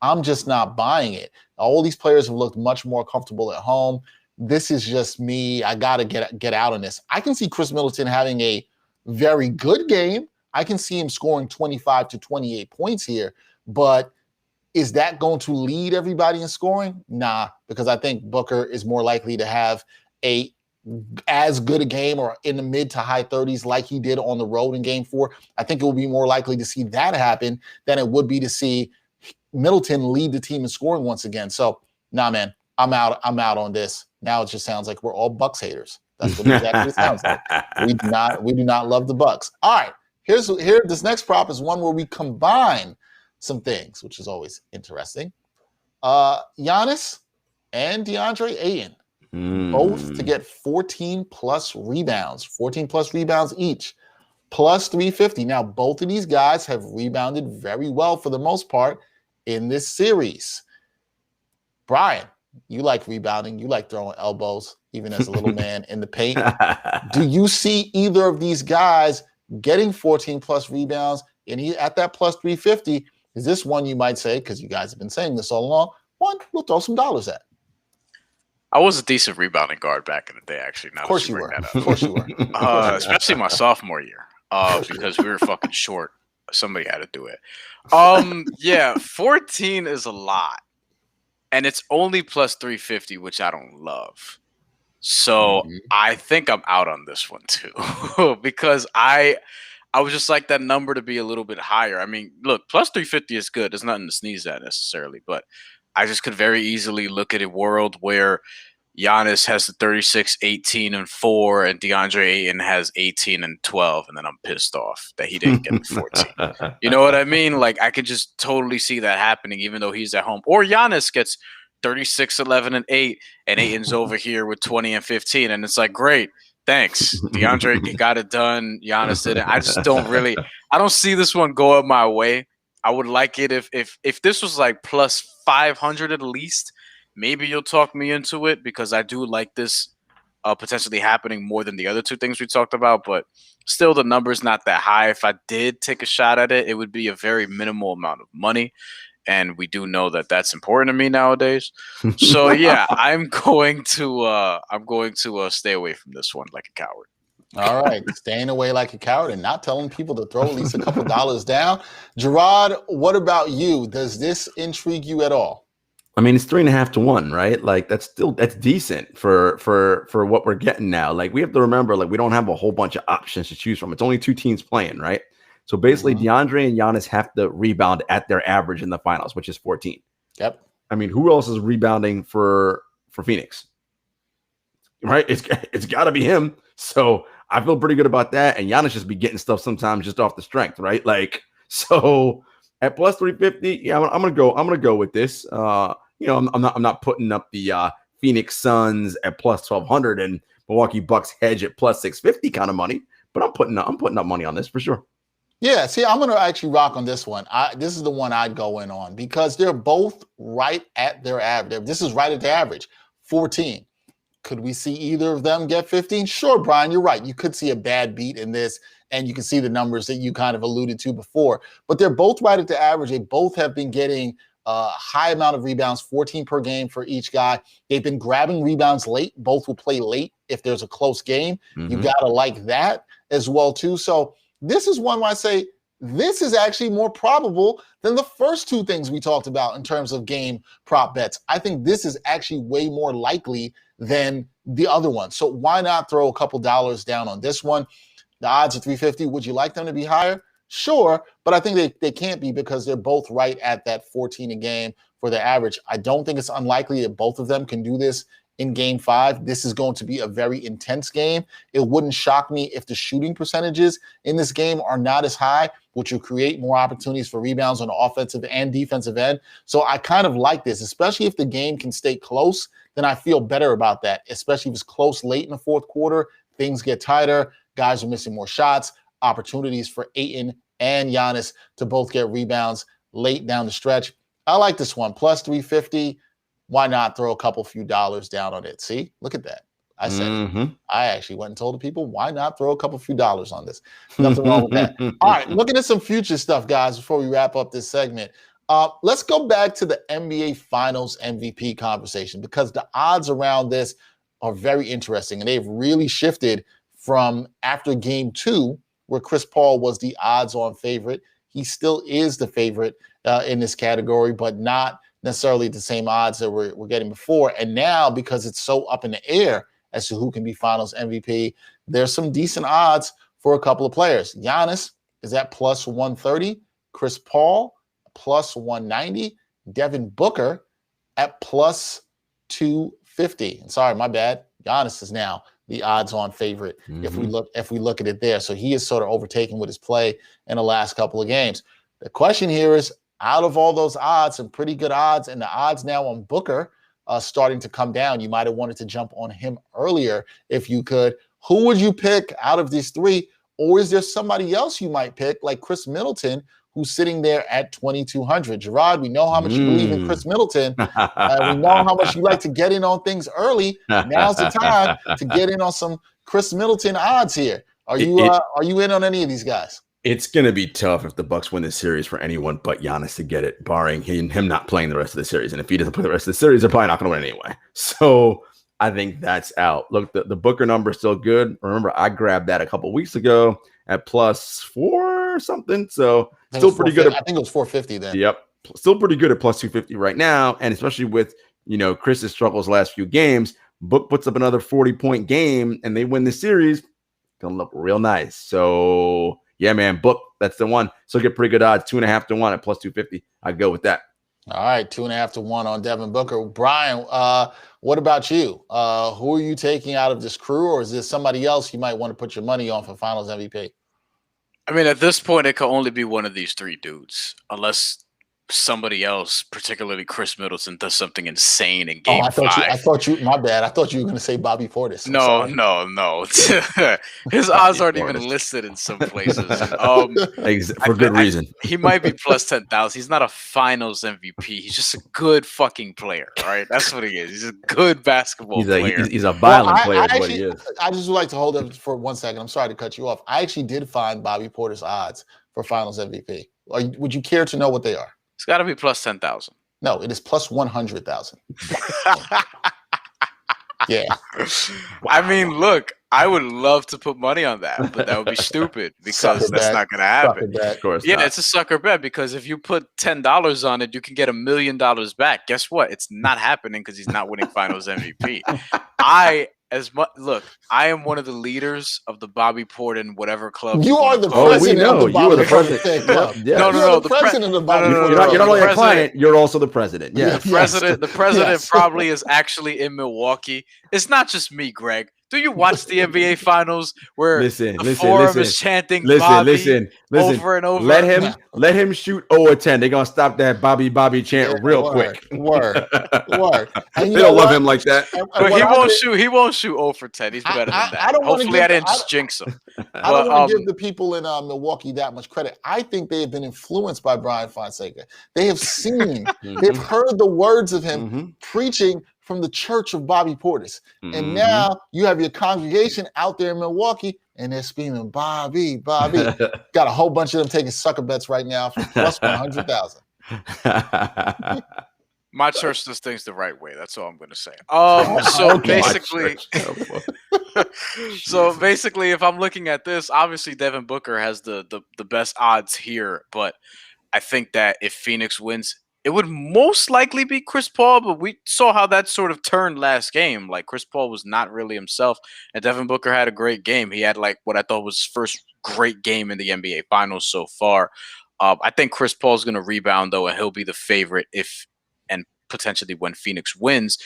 I'm just not buying it. All these players have looked much more comfortable at home. This is just me. I got to get out on this. I can see Khris Middleton having a very good game. I can see him scoring 25 to 28 points here. But is that going to lead everybody in scoring? Nah, because I think Booker is more likely to have as good a game, or in the mid to high 30s like he did on the road in game 4. I think it will be more likely to see that happen than it would be to see Middleton lead the team in scoring once again. So, nah, man, I'm out on this. Now it just sounds like we're all Bucks haters. That's what exactly it sounds like. We do not love the Bucks. All right, this next prop is one where we combine some things, which is always interesting. Giannis and DeAndre Ayton, both to get 14 plus rebounds each, plus 350. Now, both of these guys have rebounded very well for the most part in this series. Bryan, you like rebounding, you like throwing elbows. even as a little man in the paint. Do you see either of these guys getting 14 plus rebounds and he at that plus 350? Is this one you might say, because you guys have been saying this all along, one we'll throw some dollars at? I was a decent rebounding guard back in the day, actually. Now of course you were. Of course you were. Especially my sophomore year, because we were fucking short. Somebody had to do it. Yeah, 14 is a lot, and it's only plus 350, which I don't love. So I think I'm out on this one too, because I would just like that number to be a little bit higher. I mean, look, plus 350 is good. There's nothing to sneeze at necessarily, but I just could very easily look at a world where Giannis has the 36, 18, and 4, and DeAndre Ayton has 18 and 12, and then I'm pissed off that he didn't get the 14. You know what I mean? Like, I could just totally see that happening, even though he's at home. Or Giannis gets 36, 11, and 8, and Ayton's over here with 20 and 15, and it's like, great, thanks. DeAndre got it done. Giannis didn't. I just don't really – I don't see this one go up my way. I would like it if this was like plus 500 at least. Maybe you'll talk me into it, because I do like this potentially happening more than the other two things we talked about. But still, the number's not that high. If I did take a shot at it, it would be a very minimal amount of money, and we do know that that's important to me nowadays. So yeah, I'm going to stay away from this one like a coward. All right, staying away like a coward and not telling people to throw at least a couple dollars down. Jarod, what about you? Does this intrigue you at all? I mean, it's 3.5 to 1, right? Like that's decent for what we're getting now. Like we have to remember, like we don't have a whole bunch of options to choose from. It's only 2 teams playing, right? So basically, DeAndre and Giannis have to rebound at their average in the finals, which is 14. Yep. I mean, who else is rebounding for Phoenix? Right? It's got to be him. So I feel pretty good about that. And Giannis just be getting stuff sometimes just off the strength, right? Like so at plus 350, yeah, I'm gonna go with this. I'm not putting up the Phoenix Suns at plus 1200 and Milwaukee Bucks hedge at plus 650 kind of money, but I'm putting up money on this for sure. Yeah, see, I'm going to actually rock on this one. This is the one I'd go in on because they're both right at their average. This is right at their average, 14. Could we see either of them get 15? Sure, Bryan, you're right. You could see a bad beat in this, and you can see the numbers that you kind of alluded to before. But they're both right at the average. They both have been getting a high amount of rebounds, 14 per game for each guy. They've been grabbing rebounds late. Both will play late if there's a close game. You got to like that as well, too. So this is one where I say this is actually more probable than the first two things we talked about in terms of game prop bets. I think this is actually way more likely than the other one. So why not throw a couple dollars down on this one? The odds are 350. Would you like them to be higher? Sure, but I think they can't be because they're both right at that 14 a game for their average. I don't think it's unlikely that both of them can do this in game 5. This is going to be a very intense game. It wouldn't shock me if the shooting percentages in this game are not as high, which will create more opportunities for rebounds on the offensive and defensive end. So I kind of like this, especially if the game can stay close, then I feel better about that, especially if it's close late in the fourth quarter, things get tighter, guys are missing more shots, opportunities for Ayton and Giannis to both get rebounds late down the stretch. I like this one, plus 350. Why not throw a few dollars down on it? See, look at that. I said it. I actually went and told the people, why not throw a few dollars on this? Nothing wrong with that. All right, looking at some future stuff, guys, before we wrap up this segment. Let's go back to the NBA Finals MVP conversation because the odds around this are very interesting, and they've really shifted from after game 2, where Chris Paul was the odds-on favorite. He still is the favorite in this category, but not necessarily the same odds that we're getting before. And now, because it's so up in the air as to who can be Finals MVP, there's some decent odds for a couple of players. Giannis is at plus 130. Chris Paul, plus 190. Devin Booker at plus 250. And sorry, my bad. Giannis is now the odds-on favorite if we look at it there. So he is sort of overtaken with his play in the last couple of games. The question here is, out of all those odds, some pretty good odds, and the odds now on Booker starting to come down. You might have wanted to jump on him earlier if you could. Who would you pick out of these three? Or is there somebody else you might pick, like Khris Middleton, who's sitting there at 2,200. Jarod, we know how much you believe in Khris Middleton. We know how much you like to get in on things early. Now's the time to get in on some Khris Middleton odds here. Are you in on any of these guys? It's going to be tough if the Bucks win this series for anyone but Giannis to get it, barring him not playing the rest of the series. And if he doesn't play the rest of the series, they're probably not going to win anyway. So I think that's out. Look, the Booker number is still good. Remember, I grabbed that a couple weeks ago at +4 or something. So still pretty good. I think it was 450 then. Yep. Still pretty good at +250 right now. And especially with, Chris's struggles last few games, Book puts up another 40-point game and they win the series. Going to look real nice. So yeah, man, Book, that's the one. So get pretty good odds, 2.5 to 1 at +250. I'd go with that. All right, 2.5 to 1 on Devin Booker. Bryan, what about you? Who are you taking out of this crew, or is there somebody else you might want to put your money on for Finals MVP? I mean, at this point, it could only be one of these three dudes, unless somebody else, particularly Khris Middleton, does something insane in Game 5. I thought you. My bad. I thought you were going to say Bobby Portis. No. His odds aren't even listed in some places. For good reason. He might be +10,000. He's not a Finals MVP. He's just a good fucking player. All right, that's what he is. He's a good basketball player. He's a violent player. Is what he is. I just would like to hold up for 1 second. I'm sorry to cut you off. I actually did find Bobby Portis odds for Finals MVP. Would you care to know what they are? It's got to be +10,000. No, it is +100,000. Yeah. Wow. I mean, look, I would love to put money on that, but that would be stupid because that's not going to happen. Of course, yeah, it's a sucker bet because if you put $10 on it, you can get $1 million back. Guess what? It's not happening because he's not winning Finals MVP. I am one of the leaders of the Bobby Portis whatever club. You are the president of the Bobby Portis club. Yeah. No, the president of the Bobby Portis club. You're not only a client, you're also the president. Yeah. The president probably is actually in Milwaukee. It's not just me, Greg. Do you watch the NBA Finals where the forum is chanting Bobby over and over? Let him shoot 0-10. They're gonna stop that Bobby chant real quick. Word. And they don't love him like that. But he won't shoot 0 for 10. He's better than that. Hopefully I didn't jinx him. I don't want to give the people in Milwaukee that much credit. I think they have been influenced by Bryan Fonseca. They have seen, they've heard the words of him preaching from the church of Bobby Portis. And now you have your congregation out there in Milwaukee and they're screaming, Bobby. Got a whole bunch of them taking sucker bets right now for +100,000. My church does things the right way. That's all I'm going to say. So basically, if I'm looking at this, obviously Devin Booker has the best odds here. But I think that if Phoenix wins, it would most likely be Chris Paul, but we saw how that sort of turned last game. Like, Chris Paul was not really himself, and Devin Booker had a great game. He had, like, what I thought was his first great game in the NBA Finals so far. I think Chris Paul's going to rebound, though, and he'll be the favorite and potentially when Phoenix wins.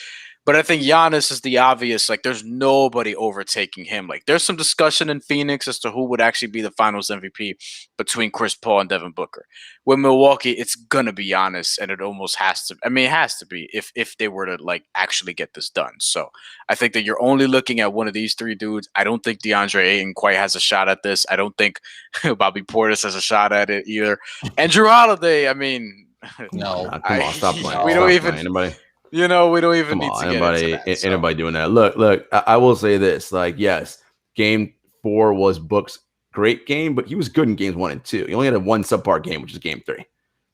But I think Giannis is the obvious, like, there's nobody overtaking him. Like, there's some discussion in Phoenix as to who would actually be the Finals MVP between Chris Paul and Devin Booker. With Milwaukee, it's going to be Giannis, and it almost has to. I mean, it has to be if they were to, like, actually get this done. So I think that you're only looking at one of these three dudes. I don't think DeAndre Ayton quite has a shot at this. I don't think Bobby Portis has a shot at it either. And Drew Holiday, I mean, no. Come on, stop playing. We don't even. Anybody? We don't even need to get into that. Anybody doing that? Look, I will say this. Like, yes, Game 4 was Book's great game, but he was good in games 1 and 2. He only had a one subpar game, which is Game 3.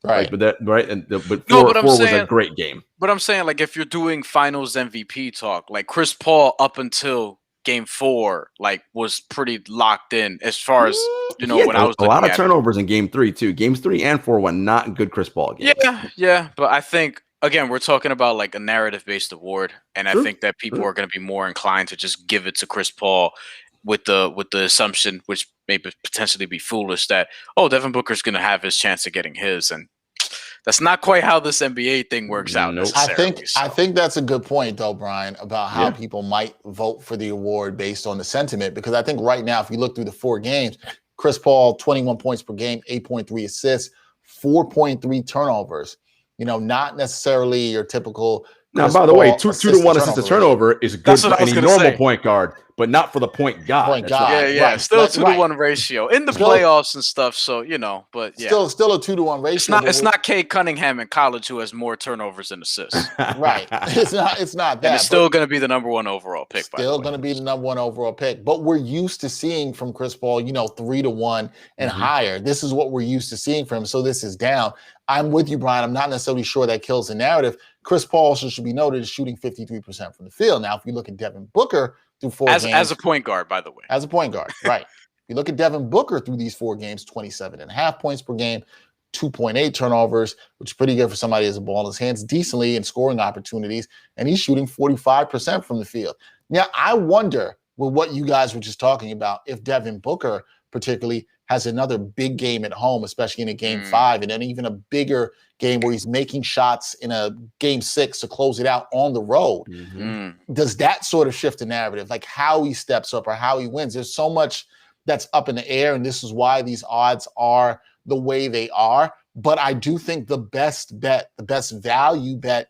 Right. But 4 was a great game. But I'm saying, like, if you're doing Finals MVP talk, like, Chris Paul up until Game 4, like, was pretty locked in as far as when I was a lot of turnovers in Game 3 too. Games 3 and 4 were not good Chris Paul games. Yeah, but I think. Again, we're talking about like a narrative-based award, and I think that people are going to be more inclined to just give it to Chris Paul with the assumption, which may potentially be foolish, that Devin Booker's going to have his chance of getting his, and that's not quite how this NBA thing works out. I think that's a good point, though, Bryan, about how people might vote for the award based on the sentiment, because I think right now, if you look through the 4 games, Chris Paul 21 points per game, 8.3 assists, 4.3 turnovers. Not necessarily your typical. Now, by the way, 2 to 1 assist to turnover is good for any normal point guard. but not for the point guard. Point guard. Yeah, yeah. Right. Still a Right. 2-to-1 ratio in the playoffs and stuff. So but yeah, still a 2-to-1 ratio. It's not Kay Cunningham in college who has more turnovers than assists. Right. It's not that. And it's still going to be the number 1 overall pick. Still going to be the number 1 overall pick. But we're used to seeing from Chris Paul, 3-to-1 and higher. This is what we're used to seeing from him. So this is down. I'm with you, Brian. I'm not necessarily sure that kills the narrative. Chris Paul also should be noted is shooting 53% from the field. Now, if you look at Devin Booker through 4 games. As a point guard, by the way. As a point guard, right. If you look at Devin Booker through these 4 games, 27.5 points per game, 2.8 turnovers, which is pretty good for somebody who has a ball in his hands decently and scoring opportunities. And he's shooting 45% from the field. Now, I wonder, with what you guys were just talking about, if Devin Booker particularly has another big game at home, especially in a game 5, and then even a bigger game where he's making shots in a game 6 to close it out on the road. Does that sort of shift the narrative, like how he steps up or how he wins? There's so much that's up in the air, and this is why these odds are the way they are. But I do think the best bet, the best value bet,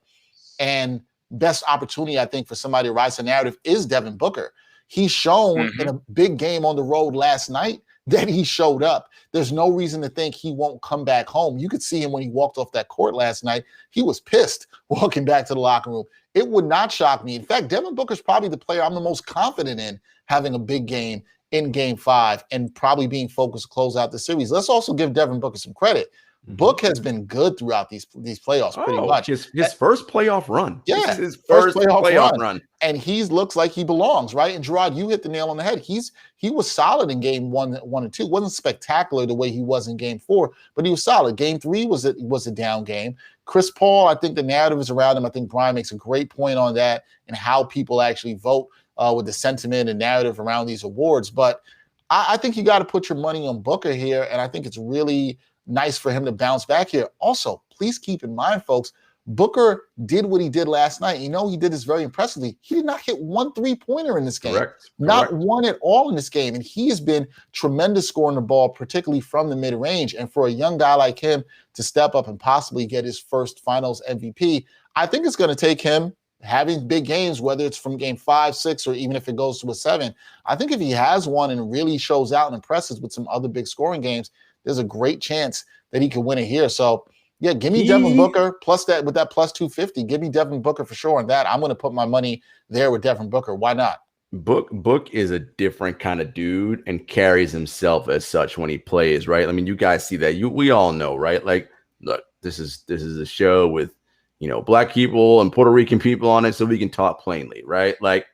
and best opportunity, I think, for somebody to rise the narrative is Devin Booker. He's shown in a big game on the road last night that he showed up. There's no reason to think he won't come back home. You could see him when he walked off that court last night. He was pissed walking back to the locker room. It would not shock me. In fact, Devin Booker's probably the player I'm the most confident in having a big game in game 5 and probably being focused to close out the series. Let's also give Devin Booker some credit. Book has been good throughout these playoffs pretty much. His first playoff run. Yeah. This is his first playoff run. And he looks like he belongs, right? And Jarod, you hit the nail on the head. He was solid in game 1 and 2. Wasn't spectacular the way he was in game 4, but he was solid. Game 3 was a down game. Chris Paul, I think the narrative is around him. I think Bryan makes a great point on that and how people actually vote with the sentiment and narrative around these awards. But I think you got to put your money on Booker here, and I think it's really nice for him to bounce back here. Also, please keep in mind, folks, Booker did what he did last night. He did this very impressively. He did not hit 1 3-pointer in this game. Correct. Not one at all in this game. And he has been tremendous scoring the ball, particularly from the mid-range. And for a young guy like him to step up and possibly get his first finals MVP, I think it's going to take him having big games, whether it's from game 5, 6, or even if it goes to a 7. I think if he has one and really shows out and impresses with some other big scoring games, there's a great chance that he can win it here. So, yeah, give me Devin Booker plus that with that plus 250. Give me Devin Booker for sure on that. I'm going to put my money there with Devin Booker. Why not? Book is a different kind of dude and carries himself as such when he plays, right? I mean, you guys see that. We all know, right? Like, look, this is a show with, Black people and Puerto Rican people on it, so we can talk plainly, right? Like,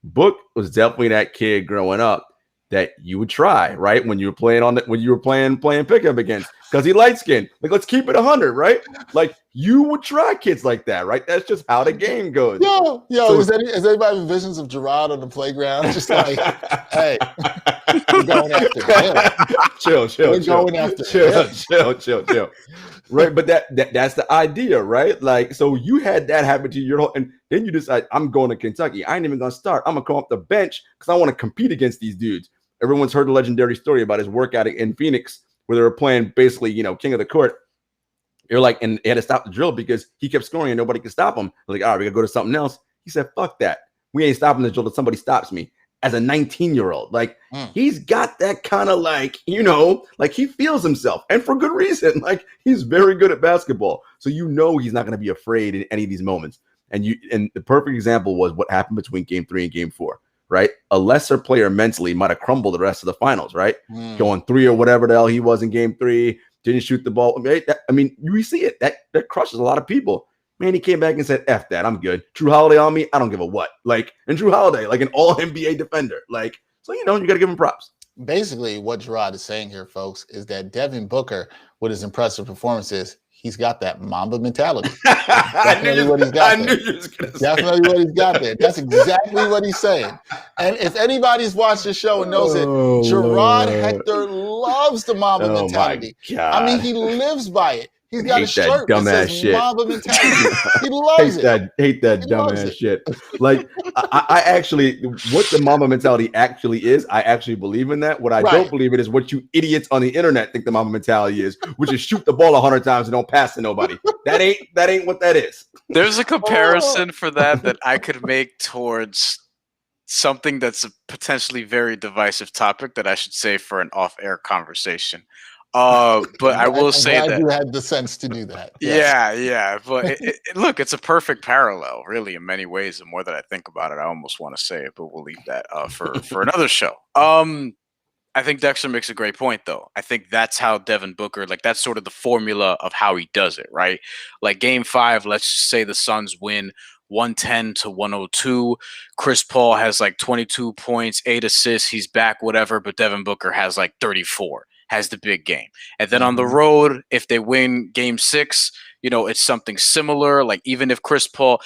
Book was definitely that kid growing up that you would try, right? When you were playing pickup against, because he light skinned. Like, let's keep it 100, right? Like, you would try kids like that, right? That's just how the game goes. Yo, is anybody having visions of Jarod on the playground? Just like, hey, we're going after him. Chill. Right, but that's the idea, right? Like, so you had that happen to you your whole, and then you decide, I'm going to Kentucky. I ain't even gonna start. I'm gonna come up the bench because I want to compete against these dudes. Everyone's heard the legendary story about his workout in Phoenix, where they were playing basically, king of the court. You're like, and they had to stop the drill because he kept scoring and nobody could stop him. They're like, all right, we gotta go to something else. He said, fuck that. We ain't stopping the drill till somebody stops me. As a 19-year-old, like he's got that kind of like, like he feels himself, and for good reason. Like, he's very good at basketball, so he's not going to be afraid in any of these moments. And the perfect example was what happened between game 3 and game 4, right? A lesser player mentally might have crumbled the rest of the finals, right? Going 3 or whatever the hell he was in game 3, didn't shoot the ball. I mean, we see it. That crushes a lot of people. Man, he came back and said, F that, I'm good. Drew Holiday on me, I don't give a what. Like, and Drew Holiday, like an all-NBA defender. Like, so, you got to give him props. Basically, what Jarod is saying here, folks, is that Devin Booker, with his impressive performances, he's got that Mamba mentality. Definitely what he's got there. Definitely what he's got there. That's exactly what he's saying. And if anybody's watched the show and knows it, Jarod Hector loves the Mamba mentality. I mean, he lives by it. He's got a shirt that says Mamba mentality. He loves it. Hate that dumbass shit. Like, I actually, what the Mamba mentality actually is, I actually believe in that. What I don't believe in is what you idiots on the internet think the Mamba mentality is, which is shoot the ball 100 times and don't pass to nobody. That ain't what that is. There's a comparison for that I could make towards something that's a potentially very divisive topic that I should save for an off-air conversation. But I will say glad that you had the sense to do that. Yes. yeah. But look, it's a perfect parallel, really, in many ways. The more that I think about it, I almost want to say it, but we'll leave that for another show. I think Dexter makes a great point, though. I think that's how Devin Booker, like that's sort of the formula of how he does it, right? Like Game 5, let's just say the Suns win 110-102. Chris Paul has like 22 points, 8 assists. He's back, whatever. But Devin Booker has like 34, has the big game. And then on the road, if they win Game 6, it's something similar. Like even if Chris Paul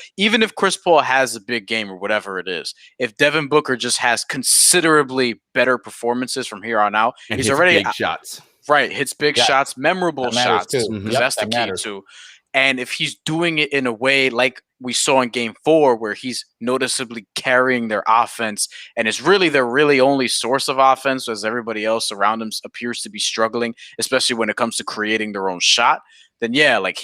has a big game or whatever it is, if Devin Booker just has considerably better performances from here on out, And he's hits already big shots. right. Hits big shots, memorable shots. Too. Because that's the key too. And if he's doing it in a way like we saw in Game 4, where he's noticeably carrying their offense, and it's really their really only source of offense, as everybody else around him appears to be struggling, especially when it comes to creating their own shot, then yeah, like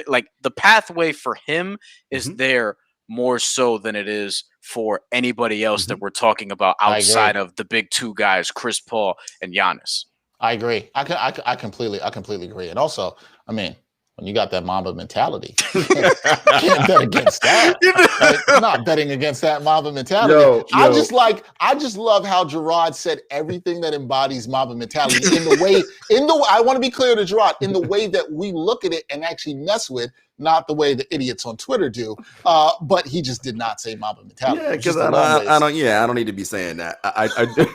like the pathway for him is there more so than it is for anybody else that we're talking about outside of the big two guys, Chris Paul and Giannis. I agree. I completely agree. And also, I mean, when you got that Mamba mentality, you can't bet against that. Like, I'm not betting against that Mamba mentality. Yo. I just love how Jarod said everything that embodies Mamba mentality I want to be clear to Jarod, in the way that we look at it and actually mess with, not the way the idiots on Twitter do. But he just did not say Mamba mentality. Yeah, because I don't need to be saying that.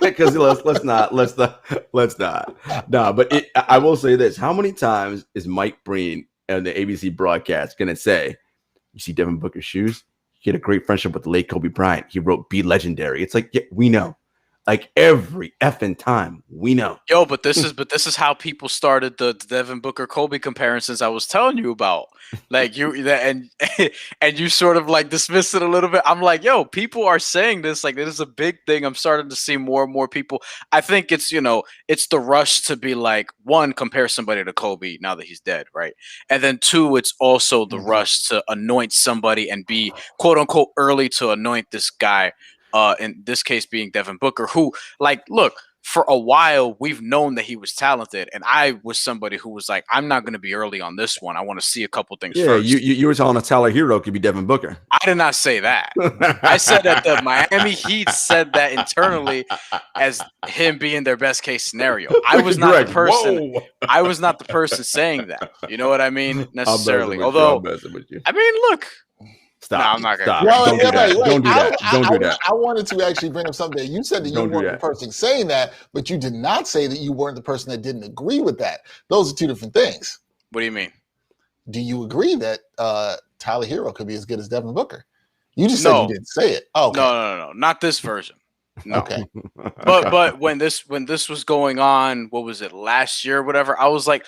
Because let's not. No, but I will say this: how many times is Mike Breen and the ABC broadcast gonna say, "You see Devin Booker's shoes? He had a great friendship with the late Kobe Bryant. He wrote Be Legendary." It's like, yeah, we know. Like every effing time, we know. Yo, but this is how people started the Devin Booker Kobe comparisons I was telling you about. Like and you sort of like dismissed it a little bit. I'm like, yo, people are saying this, like this is a big thing. I'm starting to see more and more people. I think it's it's the rush to be like, one, compare somebody to Kobe now that he's dead, right? And then two, it's also the rush to anoint somebody and be quote unquote early to anoint this guy. In this case being Devin Booker, who, like, look, for a while we've known that he was talented, and I was somebody who was like, I'm not going to be early on this one. I want to see a couple things first. You were telling us Tyler Herro could be Devin Booker. I did not say that. I said that the Miami Heat said that internally as him being their best case scenario. I was not the person. I was not the person saying that. You know what I mean? Necessarily. Although, I mean, look. Stop. No, I'm not going to. Don't do that. I wanted to actually bring up something. You said that you weren't the person saying that, but you did not say that you weren't the person that didn't agree with that. Those are two different things. What do you mean? Do you agree that Tyler Herro could be as good as Devin Booker? You just said you didn't say it. Oh, okay. No. Not this version. No. Okay. But when this was going on, what was it, last year or whatever, I was like,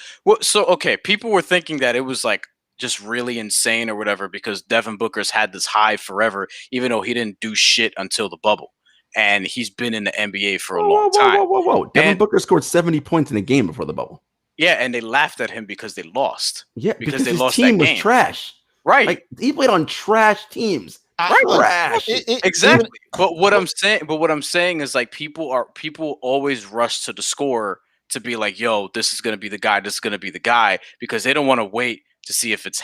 people were thinking that it was like just really insane or whatever because Devin Booker's had this high forever, even though he didn't do shit until the bubble. And he's been in the NBA for a long time. Whoa. Devin Booker scored 70 points in a game before the bubble. Yeah, and they laughed at him because they lost. Yeah, because they lost that game. His team was trash. Right. Like, he played on trash teams. Trash. Exactly. But what I'm saying is like people always rush to the score to be like, yo, this is gonna be the guy, because they don't want to wait to see if it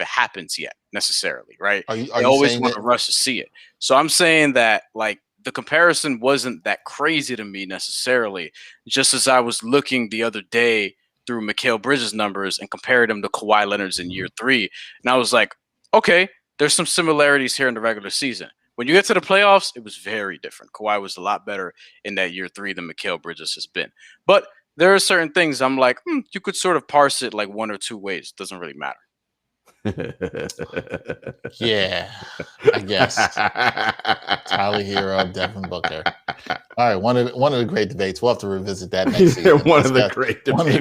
happens yet necessarily, right? They always want to rush to see it. So I'm saying that like the comparison wasn't that crazy to me necessarily. Just as I was looking the other day through Mikal Bridges' numbers and compared him to Kawhi Leonard's in year 3, and I was like, okay, there's some similarities here in the regular season. When you get to the playoffs, it was very different. Kawhi was a lot better in that year 3 than Mikal Bridges has been, but there are certain things I'm like, you could sort of parse it like one or two ways. It doesn't really matter. Yeah, I guess. Tyler Herro, Devin Booker. All right, one of the great debates. We'll have to revisit that next season. One of the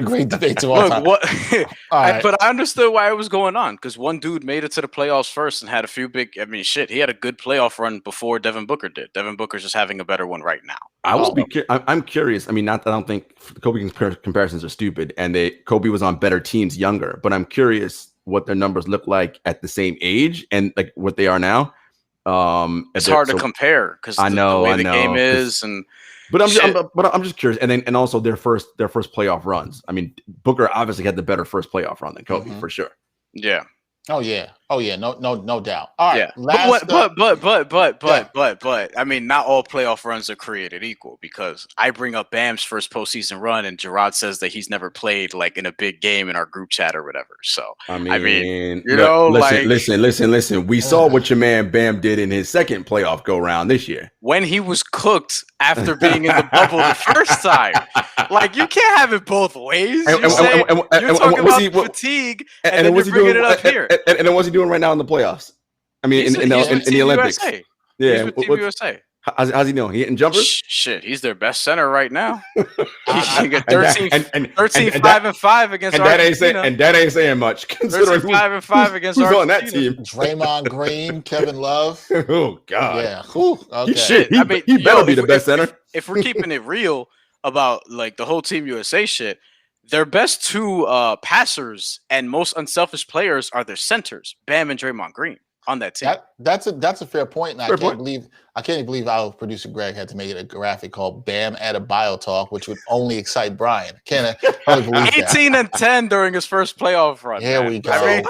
great debates of all time. But I understood why it was going on, because one dude made it to the playoffs first and had a few big. I mean, shit, he had a good playoff run before Devin Booker did. Devin Booker's just having a better one right now. I'm curious. I mean, not that I don't think Kobe comparisons are stupid, and Kobe was on better teams younger, but I'm curious what their numbers look like at the same age and like what they are now. It's hard to compare because the way the game is, but I'm just curious, and also their first playoff runs. I mean, Booker obviously had the better first playoff run than Kobe for sure. Yeah. Oh yeah. No doubt. All right. Yeah. But I mean, not all playoff runs are created equal, because I bring up Bam's first postseason run, and Jarod says that he's never played like in a big game in our group chat or whatever. So I mean, listen. We saw what your man Bam did in his second playoff go round this year when he was cooked after being in the bubble the first time. Like, you can't have it both ways. You're talking about fatigue, and then you're bringing it up here. And then what's he doing right now in the playoffs? I mean, in the Olympics. USA. Yeah, he's with Team USA. How's he doing? He hitting jumpers? Shit, he's their best center right now. He got 13-5-5 against Argentina. And that ain't saying much. 13-5-5 against who's Argentina. on that team? Draymond Green, Kevin Love. Oh God. Yeah. Okay. He better be the best center. If we're keeping it real about like the whole Team USA shit, their best two passers and most unselfish players are their centers, Bam and Draymond Green, on that team. That's a fair point, and I can't believe our producer Greg had to make it a graphic called Bam Adebayo talk, which would only excite Bryan. Can't believe that. 18-10 during his first playoff run. Here we go. I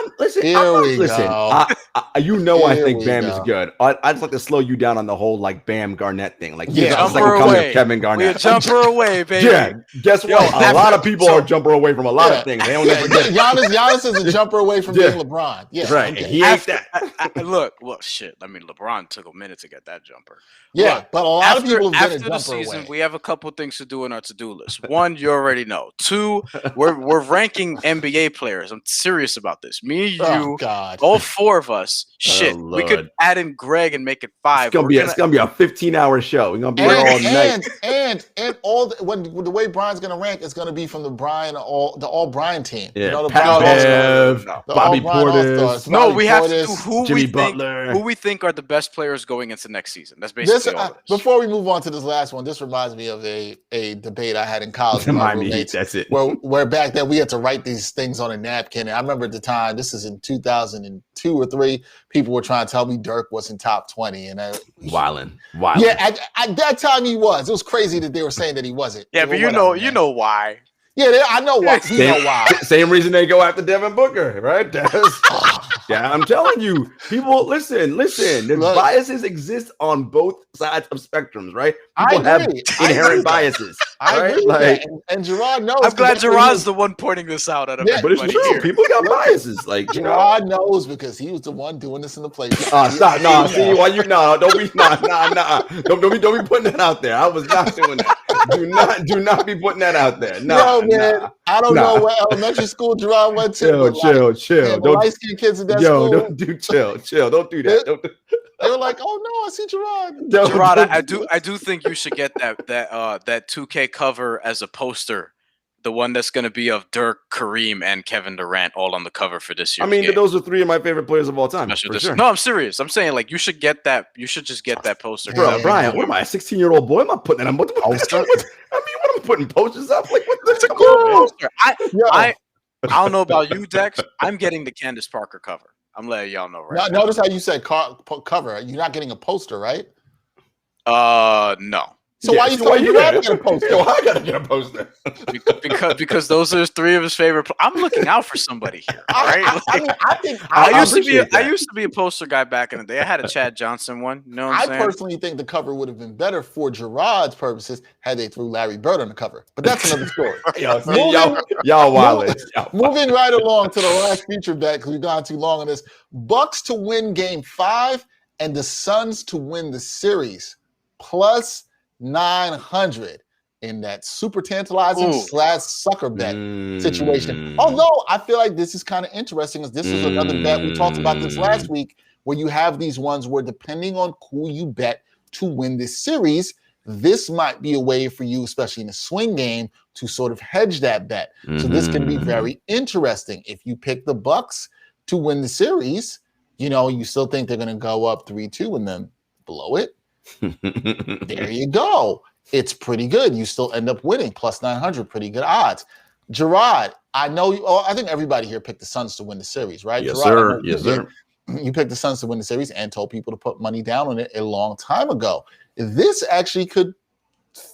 think Bam is good. I'd just like to slow you down on the whole like Bam Garnett thing. Like, Kevin Garnett. We're a jumper away, baby. Yeah. Guess what? A lot of people are jumper away from a lot of things. They don't ever get it. Giannis is a jumper away from being LeBron. Yeah, right. Okay. He ain't that. Shit. I mean, LeBron took a minute to get that jumper. Yeah, Look, but a lot of people have been a after the jumper season, away. we have a couple things to do in our to-do list. One, you already know. Two, we're ranking NBA players. I'm serious about this. Me, you, all four of us. Shit, we could add in Greg and make it 5. It's gonna be a 15-hour show. We're gonna be here all night. And all the way Bryan's gonna rank is gonna be from the all Bryan team. Yeah, you know, Bobby Portis. No, we have to do who we think are the best players going into next season. That's basically all it is. Before we move on to this last one, this reminds me of a debate I had in college with my roommates. That's it. Where back then we had to write these things on a napkin. And I remember at the time, this is in 2002 or 3, people were trying to tell me Dirk wasn't top 20. And Wildin'. Yeah, at that time he was. It was crazy that they were saying that he wasn't. Yeah, but you know why. Yeah, I know why. Same reason they go after Devin Booker, right? Yeah, I'm telling you, people, listen. There's biases exist on both sides of spectrums, right? People have inherent biases. I agree with that. And Jarod knows. I'm glad Jarod's the one pointing this out. But it's true. Here. People got biases. Like, Jarod knows because he was the one doing this in the place. Stop. No, see, why you don't be Don't be putting that out there. I was not doing that. Do not be putting that out there. No, man. I don't know what elementary school Jarod went to. Chill. The light-skinned kids in that school. Chill. Don't do that. They were like, "Oh no, I see Jarod." Jarod, I do think you should get that 2K cover as a poster. The one that's going to be of Dirk, Kareem, and Kevin Durant all on the cover for this year. I mean, those are 3 of my favorite players of all time. For sure. No, I'm serious. I'm saying, like, you should get that. You should just get that poster. Bro, Bryan, what am I, a 16-year-old boy? I'm not putting that on poster. What am I putting posters up? Like, what's a cool poster? I don't know about you, Dex. I'm getting the Candace Parker cover. I'm letting y'all know right now. Notice how you said cover. You're not getting a poster, right? No. So why you gotta get a poster? I gotta get a poster because those are 3 of his favorite. I'm looking out for somebody here. All right. I used to be a poster guy back in the day. I had a Chad Johnson one. You know what I'm saying? I personally think the cover would have been better for Jarod's purposes had they threw Larry Bird on the cover. But that's another story. Y'all wildin'. Moving right along to the last feature bet because we've gone too long on this. Bucks to win Game 5 and the Suns to win the series plus 900 in that super tantalizing / sucker bet situation. Although I feel like this is kind of interesting, as this is another bet. We talked about this last week, where you have these ones where depending on who you bet to win this series, this might be a way for you, especially in a swing game, to sort of hedge that bet. So this can be very interesting. If you pick the Bucks to win the series, you still think they're going to go up 3-2 and then blow it. There you go. It's pretty good. You still end up winning plus 900. Pretty good odds. Jarod, I know you. I think everybody here picked the Suns to win the series, right? Yes, Jarod, sir. Yes, sir. You picked the Suns to win the series and told people to put money down on it a long time ago. This actually could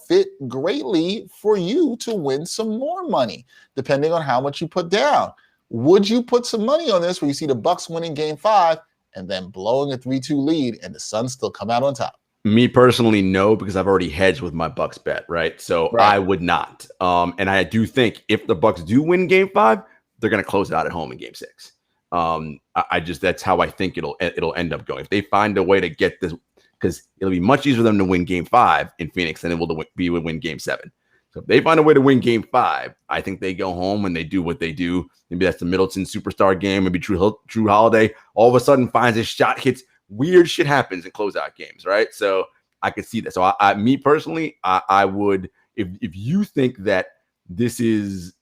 fit greatly for you to win some more money, depending on how much you put down. Would you put some money on this where you see the Bucks winning game 5 and then blowing a 3-2 lead and the Suns still come out on top? Me personally, no, because I've already hedged with my Bucks bet, right? So I would not. And I do think if the Bucks do win game 5, they're going to close it out at home in game 6. That's how I think it'll end up going. If they find a way to get this, because it'll be much easier for them to win game 5 in Phoenix than it will to win game 7. So if they find a way to win game 5, I think they go home and they do what they do. Maybe that's the Middleton superstar game. Maybe Drew Holiday all of a sudden finds his shot, hits. Weird shit happens in closeout games, right? So I could see that. So me personally, I would, if you think that this is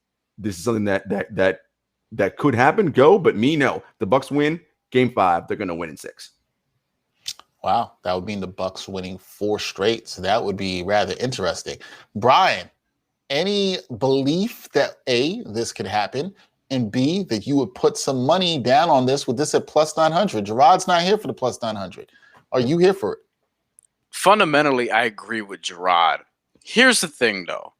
something that could happen, go. But me, no. The Bucks win game 5. They're going to win in 6. Wow, that would mean the Bucks winning 4 straight. So that would be rather interesting. Bryan, any belief that A, this could happen, and B, that you would put some money down on this with this at plus 900? Jarod's not here for the plus 900. Are you here for it? Fundamentally, I agree with Jarod. Here's the thing, though.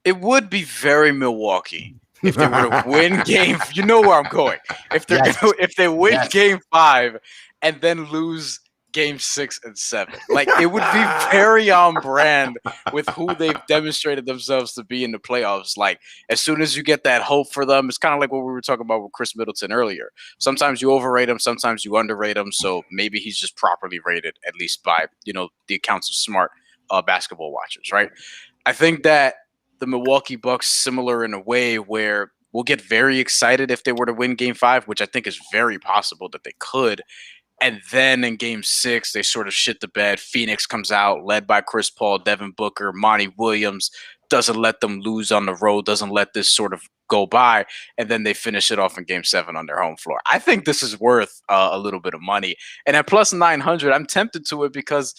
It would be very Milwaukee if they were to win game. You know where I'm going. If they win game 5 and then lose game 6 and 7, like it would be very on brand with who they've demonstrated themselves to be in the playoffs. Like as soon as you get that hope for them, it's kind of like what we were talking about with Khris Middleton earlier. Sometimes you overrate him, sometimes you underrate him. So maybe he's just properly rated, at least by the accounts of smart basketball watchers, right? I think that the Milwaukee Bucks similar in a way where we'll get very excited if they were to win game 5, which I think is very possible that they could. And then in game 6, they sort of shit the bed. Phoenix comes out, led by Chris Paul, Devin Booker, Monty Williams, doesn't let them lose on the road, doesn't let this sort of go by. And then they finish it off in game 7 on their home floor. I think this is worth a little bit of money. And at plus 900, I'm tempted to it because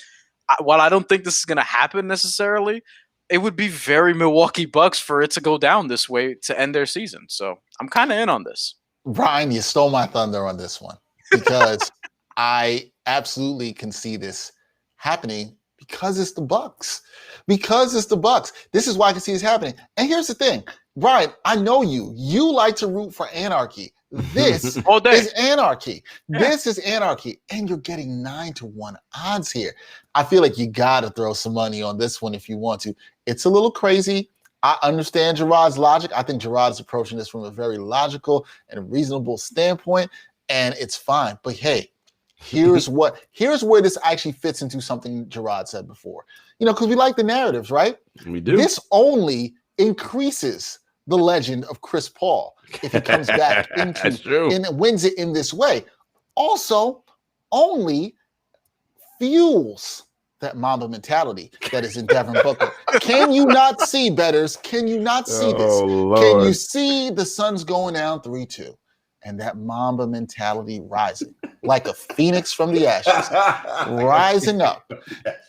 while I don't think this is going to happen necessarily, it would be very Milwaukee Bucks for it to go down this way to end their season. So I'm kind of in on this. Bryan, you stole my thunder on this one because I absolutely can see this happening because it's the Bucks. Because it's the Bucks. This is why I can see this happening. And here's the thing, Bryan, I know you. You like to root for anarchy. This is anarchy. Yeah. This is anarchy. And you're getting 9-1 odds here. I feel like you got to throw some money on this one if you want to. It's a little crazy. I understand Jarod's logic. I think Jarod's approaching this from a very logical and reasonable standpoint, and it's fine. But hey, here's where this actually fits into something Jarod said before. Because we like the narratives, right? We do. This only increases the legend of Chris Paul if he comes back into and wins it in this way. Also, only fuels that Mamba mentality that is in Devin Booker. Can you not see, bettors? Can you not see this? Lord. Can you see the Suns going down 3-2 and that Mamba mentality rising like a phoenix from the ashes, rising up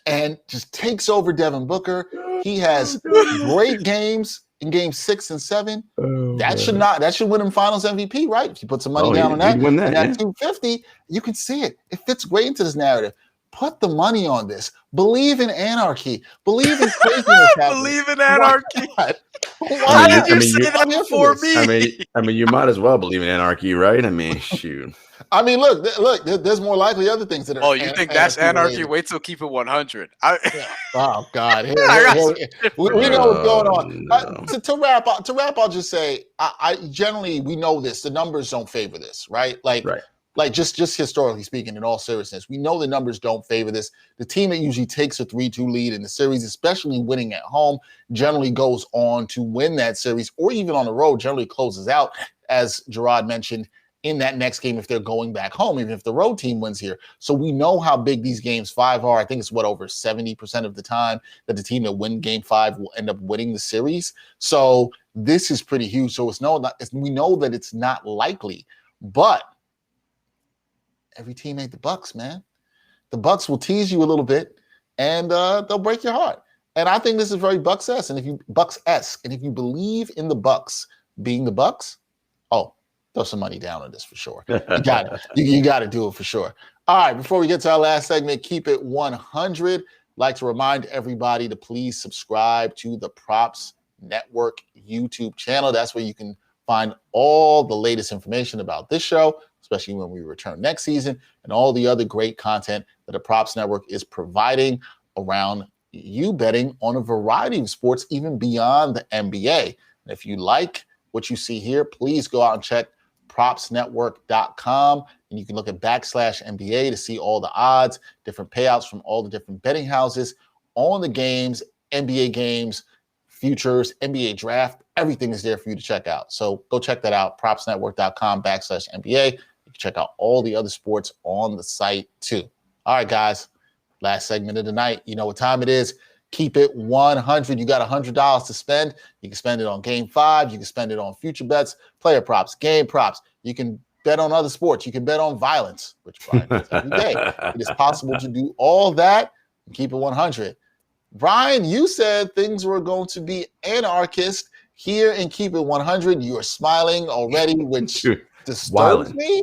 and just takes over Devin Booker? He has great games in game 6 and 7. That should win him finals MVP, right? If you put some money down on that, win that, and at 250, you can see it. It fits great into this narrative. Put the money on this. Believe in anarchy. Believe in craziness. Believe in anarchy. Why did you say that before me? I mean, you might as well believe in anarchy, right? I mean, shoot. I mean, look. There's more likely other things that are. Oh, you think that's anarchy? Wait till keep it 100. Oh God, we know what's going on. No. To wrap, I'll just say, I generally we know this. The numbers don't favor this, right? Like just historically speaking, in all seriousness, we know the numbers don't favor this. The team that usually takes a 3-2 lead in the series, especially winning at home, generally goes on to win that series, or even on the road, generally closes out, as Jarod mentioned, in that next game if they're going back home, even if the road team wins here. So we know how big these games 5 are. I think it's over 70% of the time that the team that win game 5 will end up winning the series. So this is pretty huge. So we know that it's not likely, but every team ain't the Bucks, man. The Bucks will tease you a little bit, and they'll break your heart. And I think this is very Bucks-esque. And if you believe in the Bucks being the Bucks, throw some money down on this for sure. You got it. You got to do it for sure. All right, before we get to our last segment, keep it 100. Like to remind everybody to please subscribe to the Props Network YouTube channel. That's where you can find all the latest information about this show, especially when we return next season, and all the other great content that the Props Network is providing around you betting on a variety of sports, even beyond the NBA. And if you like what you see here, please go out and check propsnetwork.com, and you can look at /NBA to see all the odds, different payouts from all the different betting houses on the games, NBA games, futures, NBA draft. Everything is there for you to check out. So go check that out, propsnetwork.com /NBA. You can check out all the other sports on the site too. All right, guys, last segment of the night. You know what time it is. Keep it 100. You got $100 to spend. You can spend it on Game 5. You can spend it on future bets, player props, game props. You can bet on other sports. You can bet on violence, which Bryan does every day. It is possible to do all that and keep it 100. Bryan, you said things were going to be anarchist here in Keep It 100. You are smiling already, which disturbs me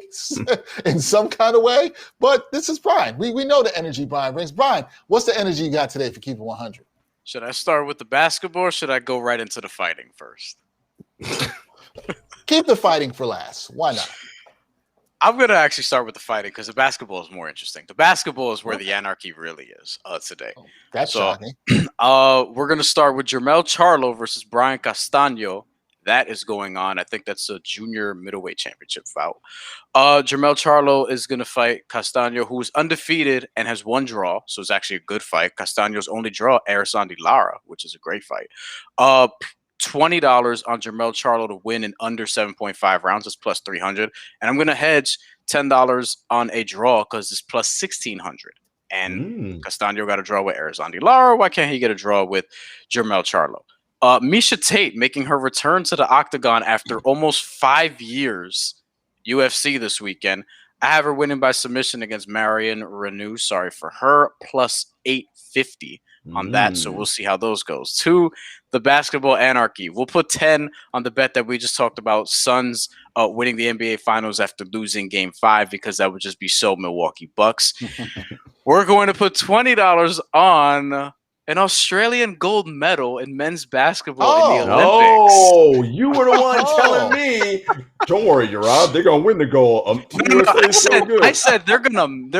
in some kind of way. But this is Bryan. We know the energy Bryan brings. Bryan, what's the energy you got today for Keep It 100? Should I start with the basketball or should I go right into the fighting first? Keep the fighting for last. Why not? I'm going to actually start with the fighting because the basketball is more interesting. The basketball is where the anarchy really is today. Oh, that's shocking. We're going to start with Jermell Charlo versus Bryan Castaño. That is going on. I think that's a junior middleweight championship bout. Jermell Charlo is going to fight Castaño, who is undefeated and has one draw. So it's actually a good fight. Castaño's only draw, Erislandy Lara, which is a great fight. $20 on Jermell Charlo to win in under 7.5 rounds. It's plus 300. And I'm going to hedge $10 on a draw because it's plus 1,600. And Castaño got a draw with Erislandy Lara. Why can't he get a draw with Jermell Charlo? Miesha Tate making her return to the octagon after almost 5 years. UFC this weekend. I have her winning by submission against Marion Reneau. Sorry for her. Plus 850 on that. So we'll see how those goes. 2, the basketball anarchy. We'll put 10 on the bet that we just talked about. Suns winning the NBA Finals after losing Game 5 because that would just be so Milwaukee Bucks. We're going to put $20 on an Australian gold medal in men's basketball in the Olympics. Oh, you were the one telling me. Don't worry, Jarod. They're gonna win the gold. I said they're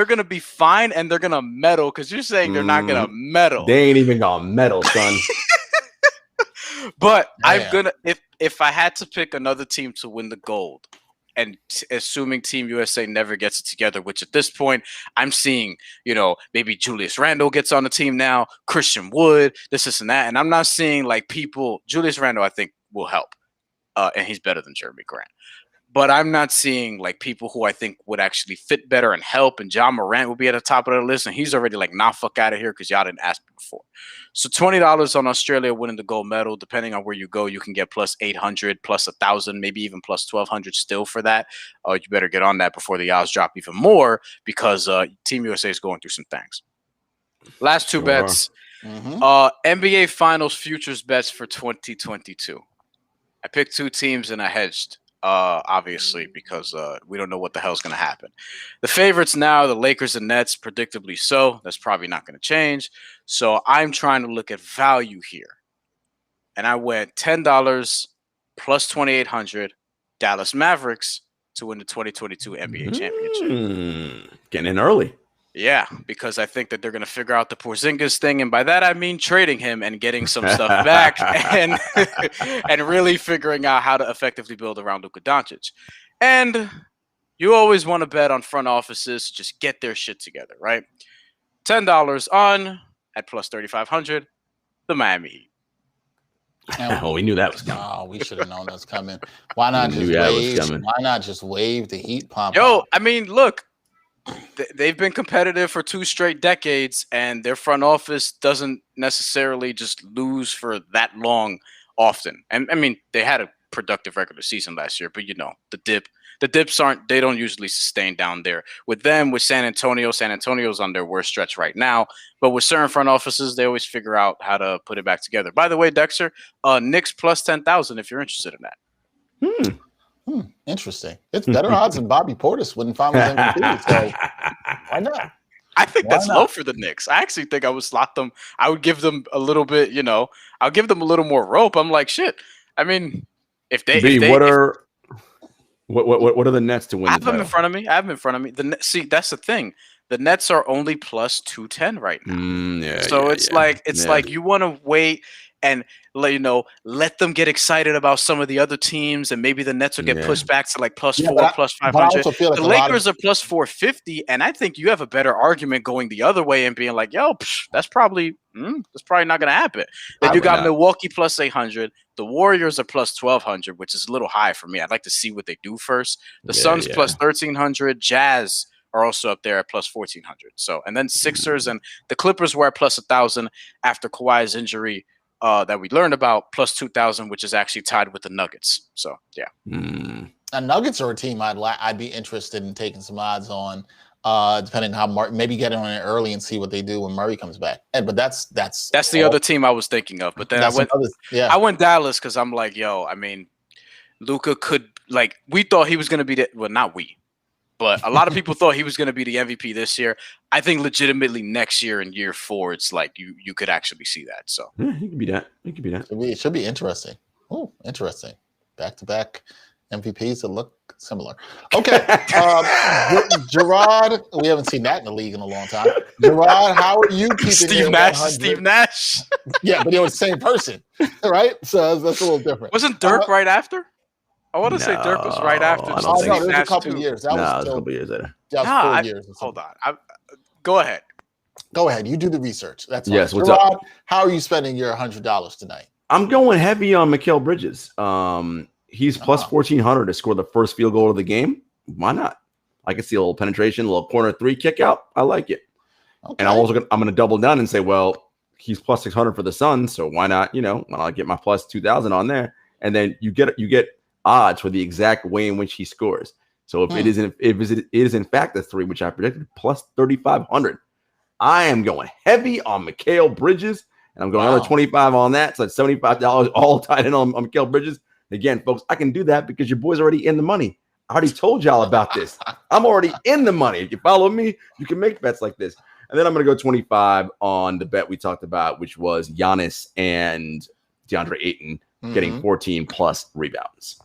gonna be fine and they're gonna medal because you're saying they're not gonna medal. They ain't even gonna medal, son. But I'm gonna if I had to pick another team to win the gold, and assuming Team USA never gets it together, which at this point I'm seeing, maybe Julius Randle gets on the team now, Christian Wood, this and that, and I'm not seeing like people. Julius Randle I think will help, and he's better than Jeremy Grant. But I'm not seeing like people who I think would actually fit better and help. And John Morant will be at the top of the list. And he's already like, nah, fuck out of here because y'all didn't ask me before. So $20 on Australia winning the gold medal. Depending on where you go, you can get plus 800, plus 1,000, maybe even plus 1,200 still for that. You better get on that before the odds drop even more because Team USA is going through some things. Last two bets. NBA Finals futures bets for 2022. I picked 2 teams and I hedged. Obviously, because we don't know what the hell's going to happen. The favorites now, the Lakers and Nets, predictably so. That's probably not going to change. So I'm trying to look at value here. And I went $10 plus 2,800 Dallas Mavericks to win the 2022 NBA championship. Getting in early. Yeah, because I think that they're going to figure out the Porzingis thing. And by that, I mean trading him and getting some stuff back and really figuring out how to effectively build around Luka Doncic. And you always want to bet on front offices to just get their shit together, right? $10 on at plus 3,500, the Miami Heat. Oh, we knew that was coming. Oh, we should have known that was coming. Why not just wave? Why not just wave the Heat pump? I mean, look. They've been competitive for 2 straight decades, and their front office doesn't necessarily just lose for that long often. And I mean, they had a productive regular season last year, but the dips they don't usually sustain down there. With them, with San Antonio's on their worst stretch right now. But with certain front offices, they always figure out how to put it back together. By the way, Dexter, Knicks plus 10,000 if you're interested in that. Interesting. It's better odds than Bobby Portis winning Finals MVP. So why not? I think that's low for the Knicks. I actually think I would slot them. I would give them a little bit, I'll give them a little more rope. I'm like, shit. I mean, what are the Nets to win? I have them in front of me. See, that's the thing. The Nets are only plus 210 right now. It's like you want to wait and let them get excited about some of the other teams, and maybe the Nets will get pushed back to like plus 4, plus 500. The Lakers are plus 450, and I think you have a better argument going the other way and being like, yo, that's probably not going to happen. Then you got Milwaukee plus 800. The Warriors are plus 1,200, which is a little high for me. I'd like to see what they do first. The Suns plus 1,300. Jazz are also up there at plus 1,400. So, and then Sixers and the Clippers were at plus 1,000 after Kawhi's injury. That we learned about plus 2,000, which is actually tied with the Nuggets. So, yeah. And Nuggets are a team I'd be interested in taking some odds on, depending on how maybe get on it early and see what they do when Murray comes back. But that's the other team I was thinking of. But then I went Dallas because I'm like, yo, I mean, Luka could we thought he was going to be not we. But a lot of people thought he was going to be the MVP this year. I think legitimately next year in year 4, it's like you could actually see that. So he could be that. It should be interesting. Oh, interesting. Back-to-back MVPs that look similar. Okay. Jarod, we haven't seen that in the league in a long time. Jarod, how are you keeping Steve Nash. Yeah, but it was the same person, right? So that's a little different. Wasn't Dirk right after? I want to say Dirk was right after. No, there's a couple years. That was a couple years later. That was 4 years. Hold on. Go ahead. Go ahead. You do the research. That's fine. Yes. What's Jarod, up? how are you spending your $100 tonight? I'm going heavy on Mikal Bridges. He's plus 1,400 to score the first field goal of the game. Why not? I can see a little penetration, a little corner 3 kick out. I like it. Okay. And I'm going to double down and say, well, he's plus 600 for the Suns, so why not? Why not get my plus 2,000 on there? And then you get odds for the exact way in which he scores. So if it is in fact a 3, which I predicted, plus 3,500, I am going heavy on Mikal Bridges, and I'm going another 25 on that. So that's $75 all tied in on Mikal Bridges. Again, folks, I can do that because your boy's already in the money. I already told y'all about this. I'm already in the money. If you follow me, you can make bets like this. And then I'm going to go 25 on the bet we talked about, which was Giannis and DeAndre Ayton getting 14 plus rebounds.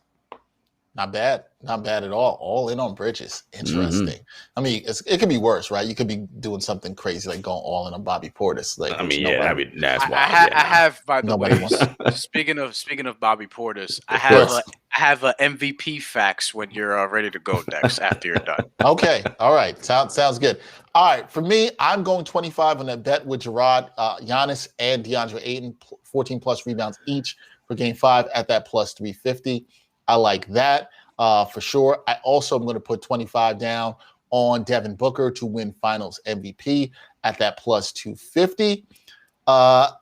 Not bad at all. All in on Bridges. Interesting. I mean, it could be worse, right? You could be doing something crazy like going all in on Bobby Portis. That's wild. I have, by the way, speaking of Bobby Portis, I have a MVP facts when you're ready to go next after you're done. Okay, all right, sounds good. All right, for me, I'm going 25 on that bet with Jarod, Giannis, and DeAndre Ayton, 14 plus rebounds each for Game 5 at that plus 350. I like that for sure. I also am going to put 25 down on Devin Booker to win Finals MVP at that plus 250.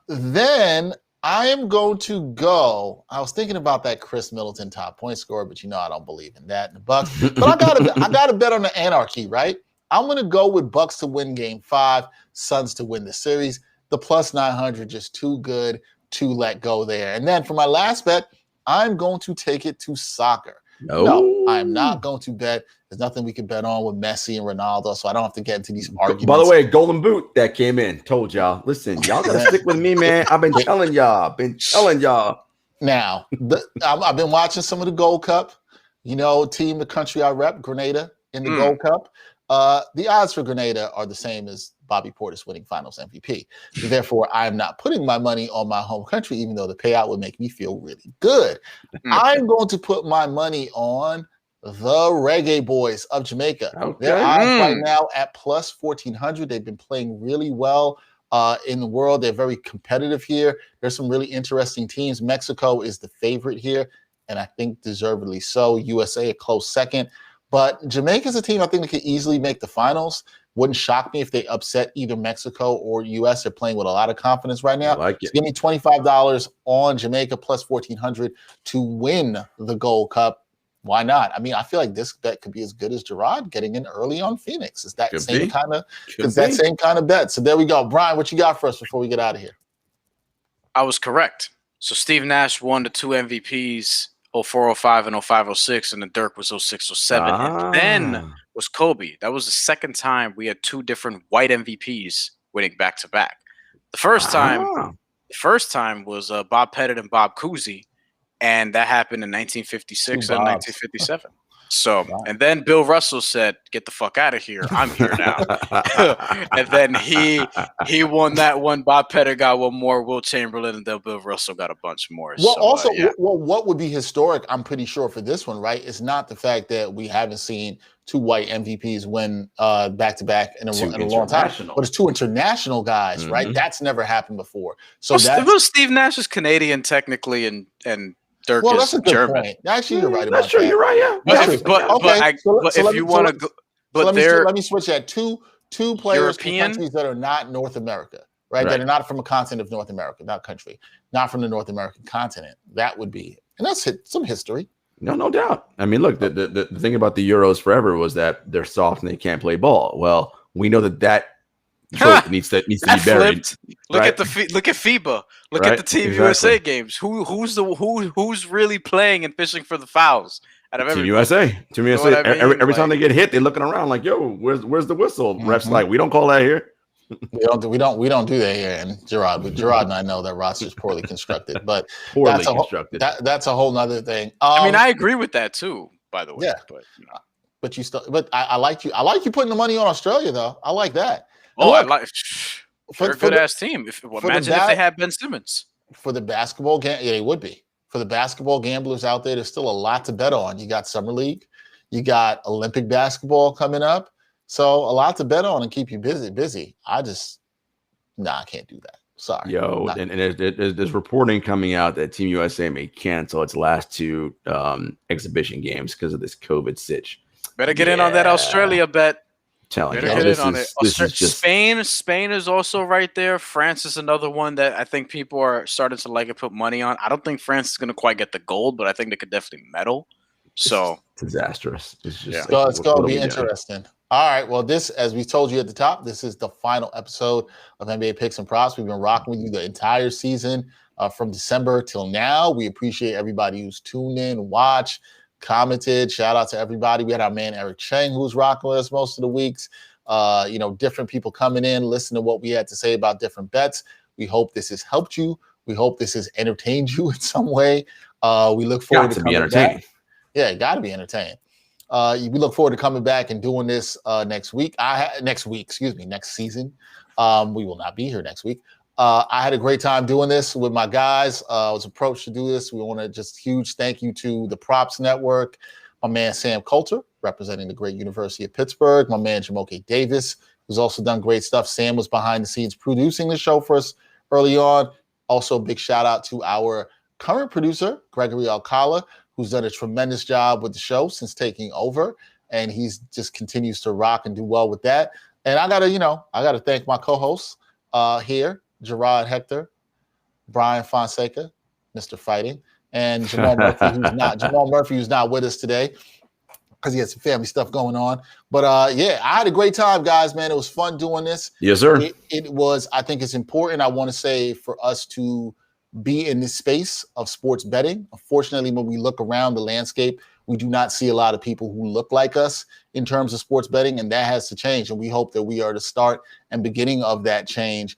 Then I am going to go. I was thinking about that Khris Middleton top point scorer, but I don't believe in that in the Bucks. But I got to bet on the anarchy, right? I'm going to go with Bucks to win Game 5, Suns to win the series. The plus 900 just too good to let go there. And then for my last bet, I'm going to take it to soccer. No, I'm not going to bet. There's nothing we can bet on with Messi and Ronaldo, so I don't have to get into these arguments. By the way, Golden Boot that came in. Told y'all. Listen, y'all got to stick with me, man. I've been telling y'all. Now, I've been watching some of the Gold Cup. Team, the country I rep, Grenada, in the Gold Cup. The odds for Grenada are the same as Bobby Portis winning Finals MVP. Therefore, I am not putting my money on my home country, even though the payout would make me feel really good. I'm going to put my money on the Reggae Boys of Jamaica. Okay. Their odds right now at plus 1,400. They've been playing really well in the world. They're very competitive here. There's some really interesting teams. Mexico is the favorite here, and I think deservedly so. USA a close second. But Jamaica's a team I think that could easily make the finals. Wouldn't shock me if they upset either Mexico or U.S. They're playing with a lot of confidence right now. I like it. So give me $25 on Jamaica plus 1,400 to win the Gold Cup. Why not? I mean, I feel like this bet could be as good as Jarod getting in early on Phoenix. Is that same kind of bet? So there we go. Bryan, what you got for us before we get out of here? I was correct. So Steve Nash won the 2 MVPs 04, 05, and 05, 06, and then Dirk was 06, 07. And then was Kobe. That was the second time we had two different white MVPs winning back to back. The first time was Bob Pettit and Bob Cousy, and that happened in 1956 and 1957. So, and then Bill Russell said, "Get the fuck out of here! I'm here now." And then he won that one. Bob Pettit got one more. Will Chamberlain, and then Bill Russell got a bunch more. Well, so, also, what would be historic? I'm pretty sure for this one, right? It's not the fact that we haven't seen two white MVPs win back to back in a long time, but it's two international guys, right? That's never happened before. So Steve Nash is Canadian technically, and Dirk is that's a good German. point. Actually, you're right about that. You're right. Yeah. But if you want to go, but let me switch that. Two players from countries that are not North America, right? That are not from a continent of North America, not country, not from the North American continent. That would be, and that's some history. No doubt. I mean, look, the thing about the Euros forever was that they're soft and they can't play ball. Well, we know that trope needs to be buried. Look at FIBA. Look at the Team USA games. Who's really playing and fishing for the fouls out of everybody? Team USA. Every time they get hit, they're looking around like, "Yo, where's the whistle?" Refs like, "We don't call that here." We don't do that here. And Jarod and I know that roster's poorly constructed, but that's a whole nother thing. I mean, I agree with that too. By the way, but you still. But I like you. I like you putting the money on Australia though. I like that. Oh, look, I like. They're a good ass team. Imagine if they had Ben Simmons. For the basketball game, they would be. For the basketball gamblers out there, there's still a lot to bet on. You got Summer League, you got Olympic basketball coming up, so a lot to bet on and keep you busy. I can't do that. Sorry. And there's reporting coming out that Team USA may cancel its last two exhibition games because of this COVID sitch. Better get in on that Australia bet. Telling you, this is just Spain is also right there. France is another one that I think people are starting to like and put money on. I don't think France is going to quite get the gold, but I think they could definitely medal. So it's disastrous. It's just it's going to be interesting. All right. Well, this, as we told you at the top, this is the final episode of NBA Picks and Props. We've been rocking with you the entire season from December till now. We appreciate everybody who's tuned in, watched, commented. Shout out to everybody. We had our man Eric Cheng who's rocking with us most of the weeks. Different people coming in, listen to what we had to say about different bets. We hope this has helped you. We hope this has entertained you in some way. We look forward to be entertained. Yeah, it got to be entertained. We look forward to coming back and doing this next season. We will not be here next week. I had a great time doing this with my guys. I was approached to do this. We want to just huge thank you to the Props Network, my man Sam Coulter, representing the great University of Pittsburgh, my man Jamoke Davis, who's also done great stuff. Sam was behind the scenes producing the show for us early on. Also, big shout out to our current producer, Gregory Alcala, who's done a tremendous job with the show since taking over. And he's just continues to rock and do well with that. And I gotta thank my co-hosts here, Jarod Hector, Bryan Fonseca, Mr. Fighting, and Jamal Murphy, who's not with us today because he had some family stuff going on. But I had a great time, guys, man. It was fun doing this. Yes, sir. It was, I think it's important, I want to say, for us to be in this space of sports betting. Unfortunately, when we look around the landscape, we do not see a lot of people who look like us in terms of sports betting, and that has to change. And we hope that we are the start and beginning of that change,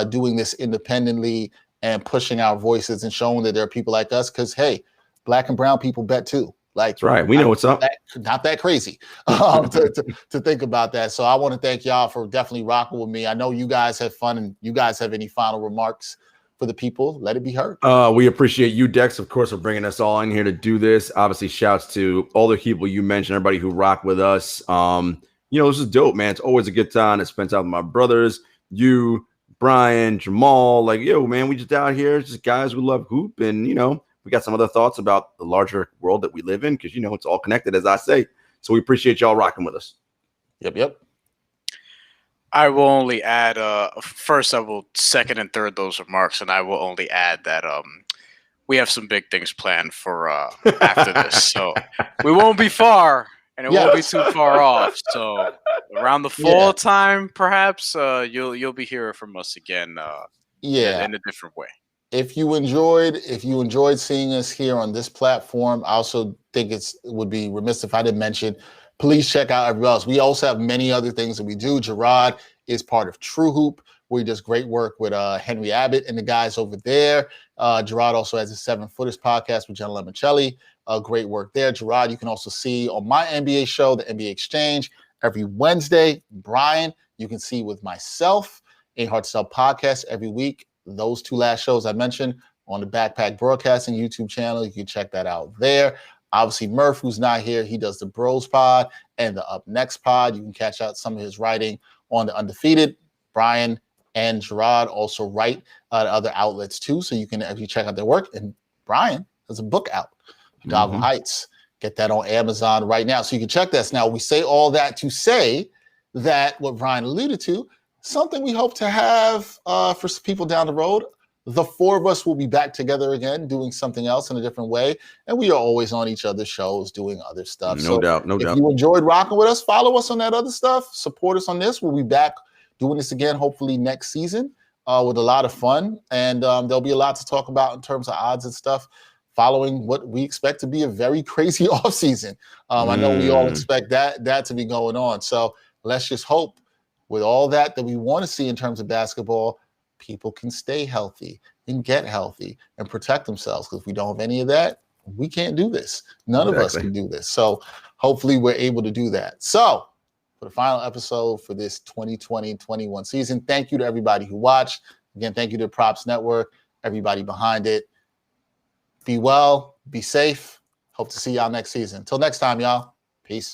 doing this independently and pushing our voices and showing that there are people like us. Because, hey, black and brown people bet too. That's right. We know what's up. Not that crazy to think about that. So I want to thank y'all for definitely rocking with me. I know you guys had fun, and you guys have any final remarks for the people? Let it be heard. We appreciate you, Dex, of course, for bringing us all in here to do this. Obviously, shouts to all the people you mentioned, everybody who rock with us. This is dope, man. It's always a good time to spend time with my brothers, you, Bryan, Jamal. Like, yo, man, we just out here, just guys who love hoop, and we got some other thoughts about the larger world that we live in, because it's all connected, as I say. So we appreciate y'all rocking with us. Yep. I will only add, first I will second and third those remarks, and I will only add that we have some big things planned for after this. So we won't be far, and it won't be too far off. So around the fall time, perhaps, you'll be hearing from us again in a different way. if you enjoyed seeing us here on this platform, I also think it would be remiss if I didn't mention, please check out everybody else. We also have many other things that we do. Jarod is part of True Hoop, where he does great work with Henry Abbott and the guys over there. Jarod also has a 7 Footers podcast with John Lemoncelli. Great work there. Jarod, you can also see on my NBA show, the NBA Exchange, every Wednesday. Bryan, you can see with myself, A Hard to Sell podcast every week. Those 2 last shows I mentioned on the Backpack Broadcasting YouTube channel. You can check that out there. Obviously, Murph, who's not here, he does the Bros Pod and the Up Next Pod. You can catch out some of his writing on the Undefeated. Bryan and Jarod also write at other outlets too, so you can actually check out their work. And Bryan has a book out, Doggle Heights. Get that on Amazon right now, so you can check this. Now, we say all that to say that what Bryan alluded to, something we hope to have for people down the road. The 4 of us will be back together again, doing something else in a different way. And we are always on each other's shows, doing other stuff. No doubt. If you enjoyed rocking with us, follow us on that other stuff. Support us on this. We'll be back doing this again, hopefully next season, with a lot of fun. And there'll be a lot to talk about in terms of odds and stuff following what we expect to be a very crazy offseason. I know we all expect that to be going on. So let's just hope with all that we want to see in terms of basketball, people can stay healthy and get healthy and protect themselves. Because if we don't have any of that, we can't do this. None of us can do this. So hopefully we're able to do that. So for the final episode for this 2020-21 season, thank you to everybody who watched. Again, thank you to the Props Network, everybody behind it. Be well, be safe. Hope to see y'all next season. Until next time, y'all. Peace.